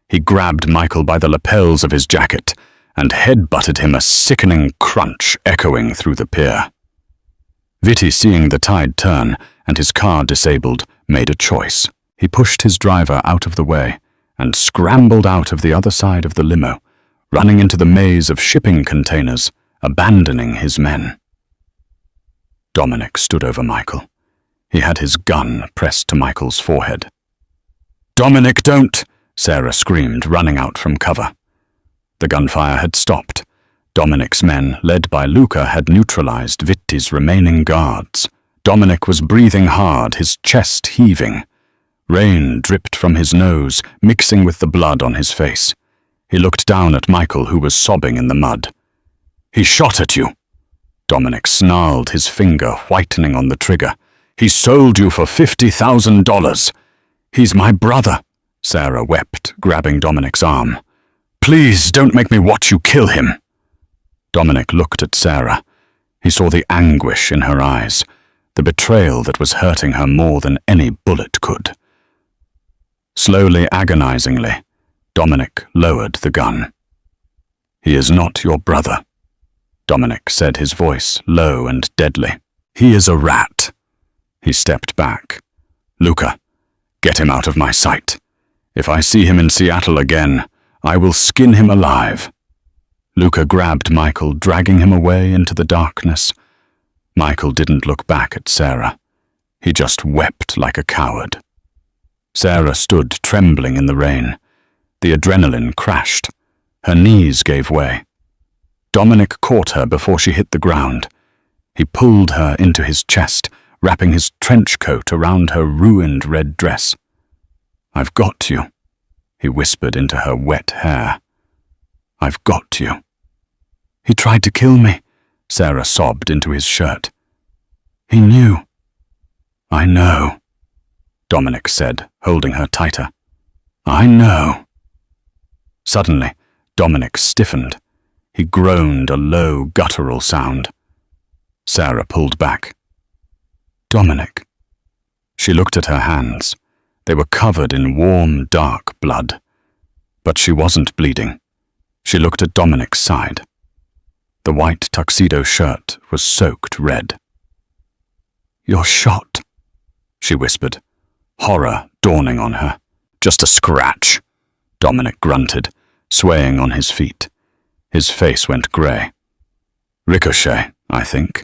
He grabbed Michael by the lapels of his jacket and head-butted him, a sickening crunch echoing through the pier. Vitti, seeing the tide turn and his car disabled, made a choice. He pushed his driver out of the way and scrambled out of the other side of the limo, running into the maze of shipping containers, abandoning his men. Dominic stood over Michael. He had his gun pressed to Michael's forehead. "Dominic, don't!" Sarah screamed, running out from cover. The gunfire had stopped. Dominic's men, led by Luca, had neutralized Vitti's remaining guards. Dominic was breathing hard, his chest heaving. Rain dripped from his nose, mixing with the blood on his face. He looked down at Michael, who was sobbing in the mud. "He shot at you." Dominic snarled, his finger whitening on the trigger. "He sold you for $50,000. "He's my brother," Sarah wept, grabbing Dominic's arm. "Please don't make me watch you kill him." Dominic looked at Sarah. He saw the anguish in her eyes, the betrayal that was hurting her more than any bullet could. Slowly, agonizingly, Dominic lowered the gun. "He is not your brother," Dominic said, his voice low and deadly. "He is a rat." He stepped back. "Luca, get him out of my sight. If I see him in Seattle again, I will skin him alive." Luca grabbed Michael, dragging him away into the darkness. Michael didn't look back at Sarah. He just wept like a coward. Sarah stood trembling in the rain. The adrenaline crashed. Her knees gave way. Dominic caught her before she hit the ground. He pulled her into his chest, wrapping his trench coat around her ruined red dress. "I've got you," he whispered into her wet hair. "I've got you." "He tried to kill me," Sarah sobbed into his shirt. "He knew." "I know," Dominic said, holding her tighter. "I know." Suddenly, Dominic stiffened. He groaned a low, guttural sound. Sarah pulled back. "Dominic." She looked at her hands. They were covered in warm, dark blood. But she wasn't bleeding. She looked at Dominic's side. The white tuxedo shirt was soaked red. "You're shot," she whispered, horror dawning on her. "Just a scratch," Dominic grunted, swaying on his feet. His face went grey. "Ricochet, I think."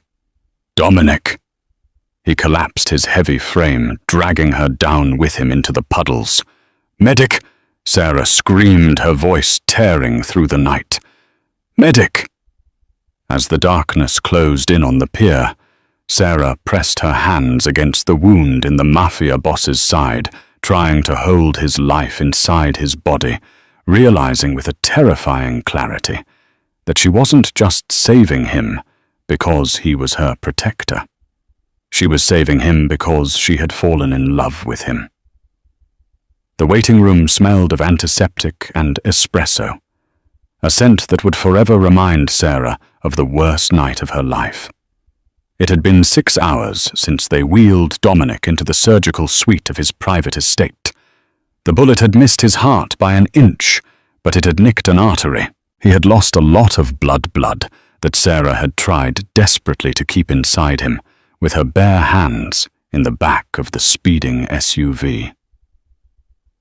"Dominic!" He collapsed his heavy frame, dragging her down with him into the puddles. "Medic!" Sarah screamed, her voice tearing through the night. "Medic!" As the darkness closed in on the pier, Sarah pressed her hands against the wound in the Mafia boss's side, trying to hold his life inside his body, realizing with a terrifying clarity that she wasn't just saving him because he was her protector. She was saving him because she had fallen in love with him. The waiting room smelled of antiseptic and espresso. a scent that would forever remind Sarah of the worst night of her life. It had been 6 hours since they wheeled Dominic into the surgical suite of his private estate. The bullet had missed his heart by an inch, but it had nicked an artery. He had lost a lot of blood that Sarah had tried desperately to keep inside him with her bare hands in the back of the speeding SUV.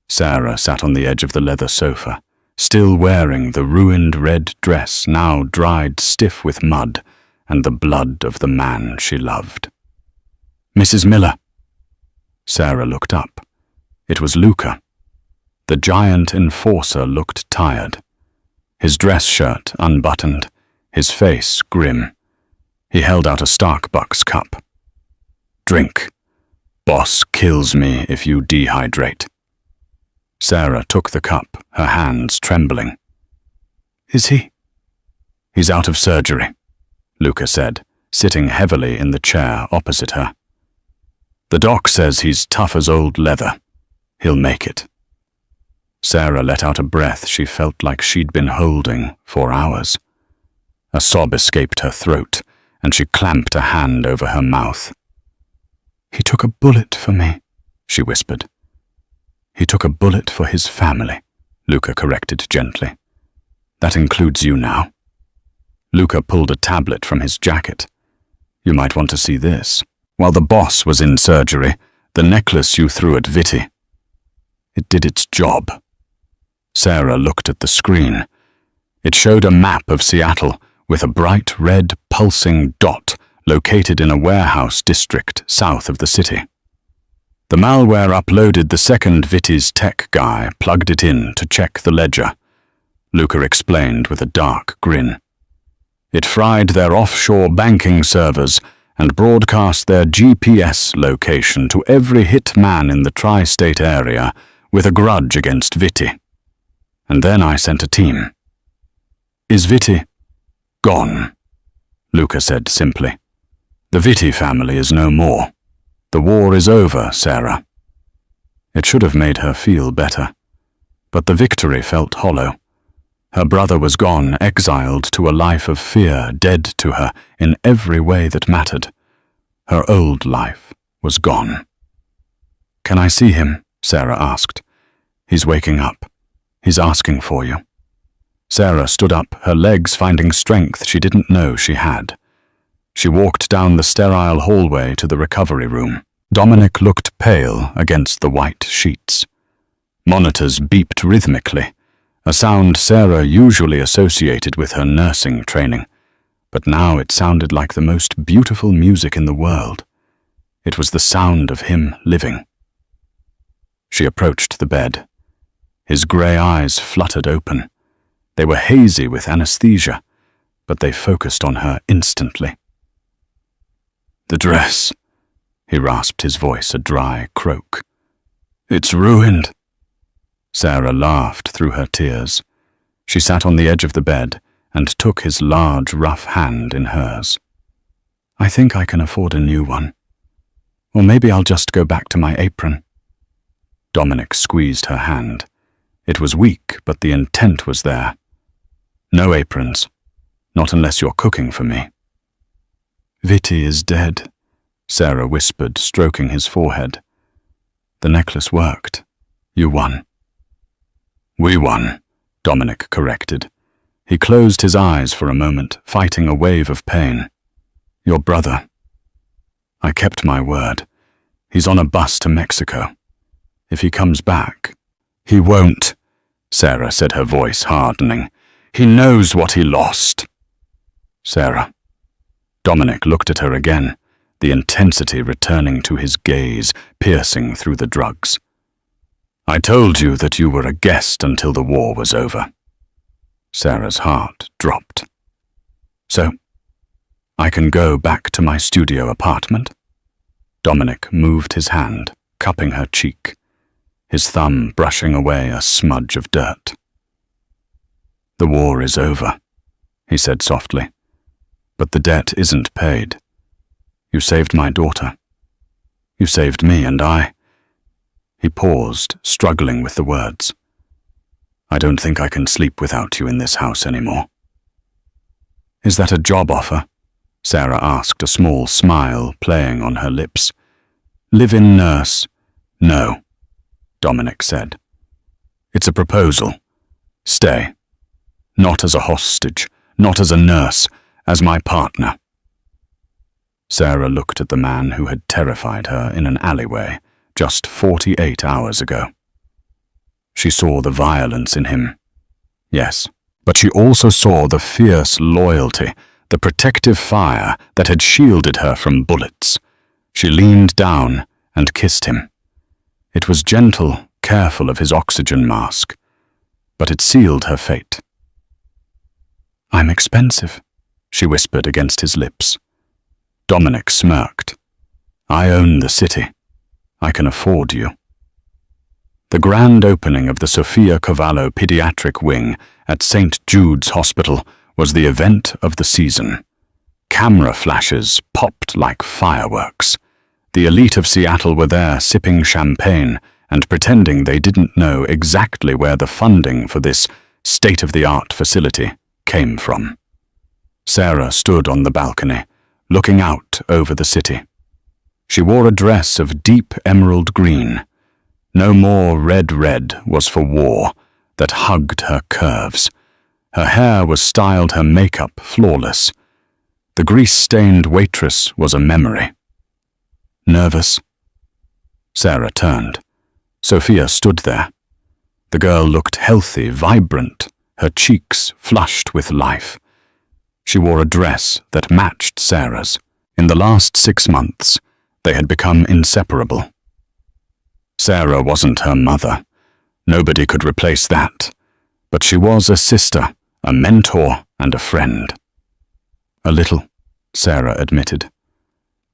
Sarah sat on the edge of the leather sofa, still wearing the ruined red dress now dried stiff with mud and the blood of the man she loved. "Mrs. Miller." Sarah looked up. It was Luca. The giant enforcer looked tired. His dress shirt unbuttoned, his face grim. He held out a Starbucks cup. "Drink. Boss kills me if you dehydrate." Sarah took the cup, her hands trembling. "Is he?" "He's out of surgery," Luca said, sitting heavily in the chair opposite her. "The doc says he's tough as old leather. He'll make it." Sarah let out a breath she felt like she'd been holding for hours. A sob escaped her throat, and she clamped a hand over her mouth. "He took a bullet for me," she whispered. "He took a bullet for his family," Luca corrected gently. "That includes you now." Luca pulled a tablet from his jacket. "You might want to see this. While the boss was in surgery, the necklace you threw at Vitti. It did its job." Sarah looked at the screen. It showed a map of Seattle with a bright red pulsing dot located in a warehouse district south of the city. The malware uploaded the second Vitti's tech guy plugged it in to check the ledger. Luca explained with a dark grin. It fried their offshore banking servers and broadcast their GPS location to every hit man in the tri-state area with a grudge against Vitti. And then I sent a team. "Is Vitti?" "Gone," Luca said simply. "The Vitti family is no more. The war is over, Sarah." It should have made her feel better. But the victory felt hollow. Her brother was gone, exiled to a life of fear, dead to her in every way that mattered. Her old life was gone. "Can I see him?" Sarah asked. "He's waking up. He's asking for you." Sarah stood up, her legs finding strength she didn't know she had. She walked down the sterile hallway to the recovery room. Dominic looked pale against the white sheets. Monitors beeped rhythmically, a sound Sarah usually associated with her nursing training, but now it sounded like the most beautiful music in the world. It was the sound of him living. She approached the bed. His grey eyes fluttered open. They were hazy with anesthesia, but they focused on her instantly. "The dress," he rasped, his voice a dry croak. "It's ruined." Sarah laughed through her tears. She sat on the edge of the bed and took his large, rough hand in hers. "I think I can afford a new one. Or maybe I'll just go back to my apron." Dominic squeezed her hand. It was weak, but the intent was there. "No aprons. Not unless you're cooking for me." "Vitti is dead," Sarah whispered, stroking his forehead. "The necklace worked. You won." "We won," Dominic corrected. He closed his eyes for a moment, fighting a wave of pain. "Your brother. I kept my word. He's on a bus to Mexico. If he comes back..." "He won't," Sarah said, her voice hardening. "He knows what he lost." "Sarah." Dominic looked at her again, the intensity returning to his gaze, piercing through the drugs. "I told you that you were a guest until the war was over." Sarah's heart dropped. "So, I can go back to my studio apartment?" Dominic moved his hand, cupping her cheek, his thumb brushing away a smudge of dirt. "The war is over," he said softly. "But the debt isn't paid. You saved my daughter. You saved me, and I..." He paused, struggling with the words. I don't think I can sleep without you in this house anymore." "Is that a job offer?" Sarah asked, a small smile playing on her lips. "Live-in nurse." "No," Dominic said. "It's a proposal. Stay. Not as a hostage, not as a nurse, as my partner." Sarah looked at the man who had terrified her in an alleyway just 48 hours ago. She saw the violence in him, yes, but she also saw the fierce loyalty, the protective fire that had shielded her from bullets. She leaned down and kissed him. It was gentle, careful of his oxygen mask, but it sealed her fate. "I'm expensive," she whispered against his lips. Dominic smirked. "I own the city. I can afford you." The grand opening of the Sofia Cavallo Pediatric Wing at St. Jude's Hospital was the event of the season. Camera flashes popped like fireworks. The elite of Seattle were there sipping champagne and pretending they didn't know exactly where the funding for this state-of-the-art facility came from. Sarah stood on the balcony, looking out over the city. She wore a dress of deep emerald green. No more red was for war that hugged her curves. Her hair was styled, her makeup flawless. The grease-stained waitress was a memory. "Nervous?" Sarah turned. Sophia stood there. The girl looked healthy, vibrant, her cheeks flushed with life. She wore a dress that matched Sarah's. In the last 6 months, they had become inseparable. Sarah wasn't her mother. Nobody could replace that. But she was a sister, a mentor, and a friend. "A little," Sarah admitted.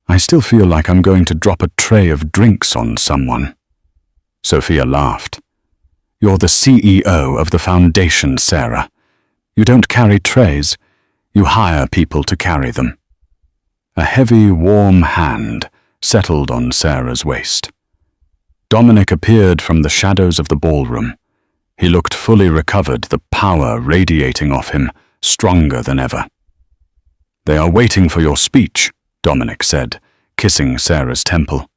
"I still feel like I'm going to drop a tray of drinks on someone." Sophia laughed. "You're the CEO of the foundation, Sarah. You don't carry trays. You hire people to carry them." A heavy, warm hand settled on Sarah's waist. Dominic appeared from the shadows of the ballroom. He looked fully recovered, the power radiating off him, stronger than ever. "They are waiting for your speech," Dominic said, kissing Sarah's temple.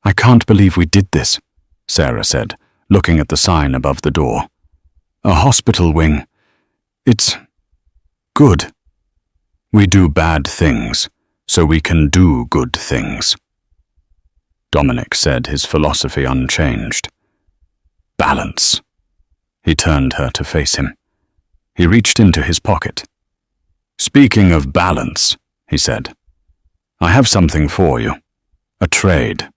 "I can't believe we did this," Sarah said, looking at the sign above the door. "A hospital wing. It's good. We do bad things, so we can do good things." Dominic said, his philosophy unchanged. "Balance." He turned her to face him. He reached into his pocket. "Speaking of balance," he said, "I have something for you. A trade."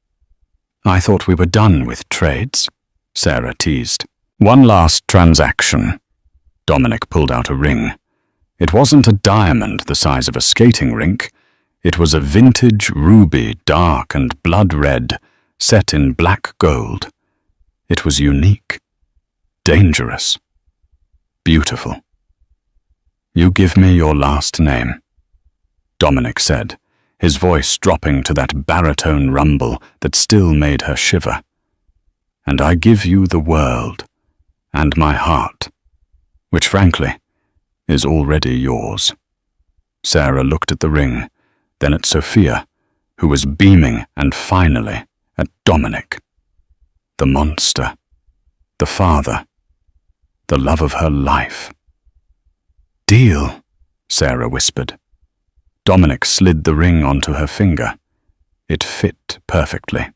"I thought we were done with trades," Sarah teased. "One last transaction." Dominic pulled out a ring. It wasn't a diamond the size of a skating rink. It was a vintage ruby, dark and blood red, set in black gold. It was unique, dangerous, beautiful. "You give me your last name," Dominic said, his voice dropping to that baritone rumble that still made her shiver. "And I give you the world, and my heart, which frankly is already yours." Sarah looked at the ring, then at Sophia, who was beaming, and finally at Dominic. The monster, the father, the love of her life. "Deal," Sarah whispered. Dominic slid the ring onto her finger. It fit perfectly.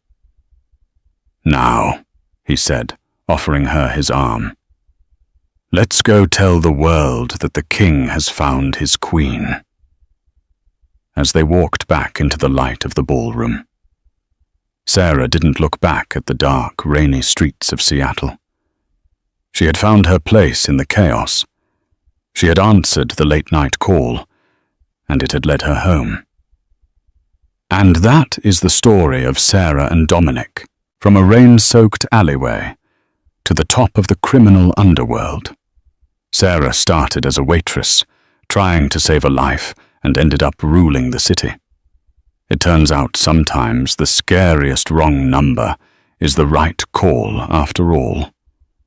"Now," he said, offering her his arm. "Let's go tell the world that the king has found his queen." As they walked back into the light of the ballroom, Sarah didn't look back at the dark, rainy streets of Seattle. She had found her place in the chaos. She had answered the late-night call, and it had led her home. And that is the story of Sarah and Dominic, from a rain-soaked alleyway to the top of the criminal underworld. Sarah started as a waitress, trying to save a life, and ended up ruling the city. It turns out sometimes the scariest wrong number is the right call after all.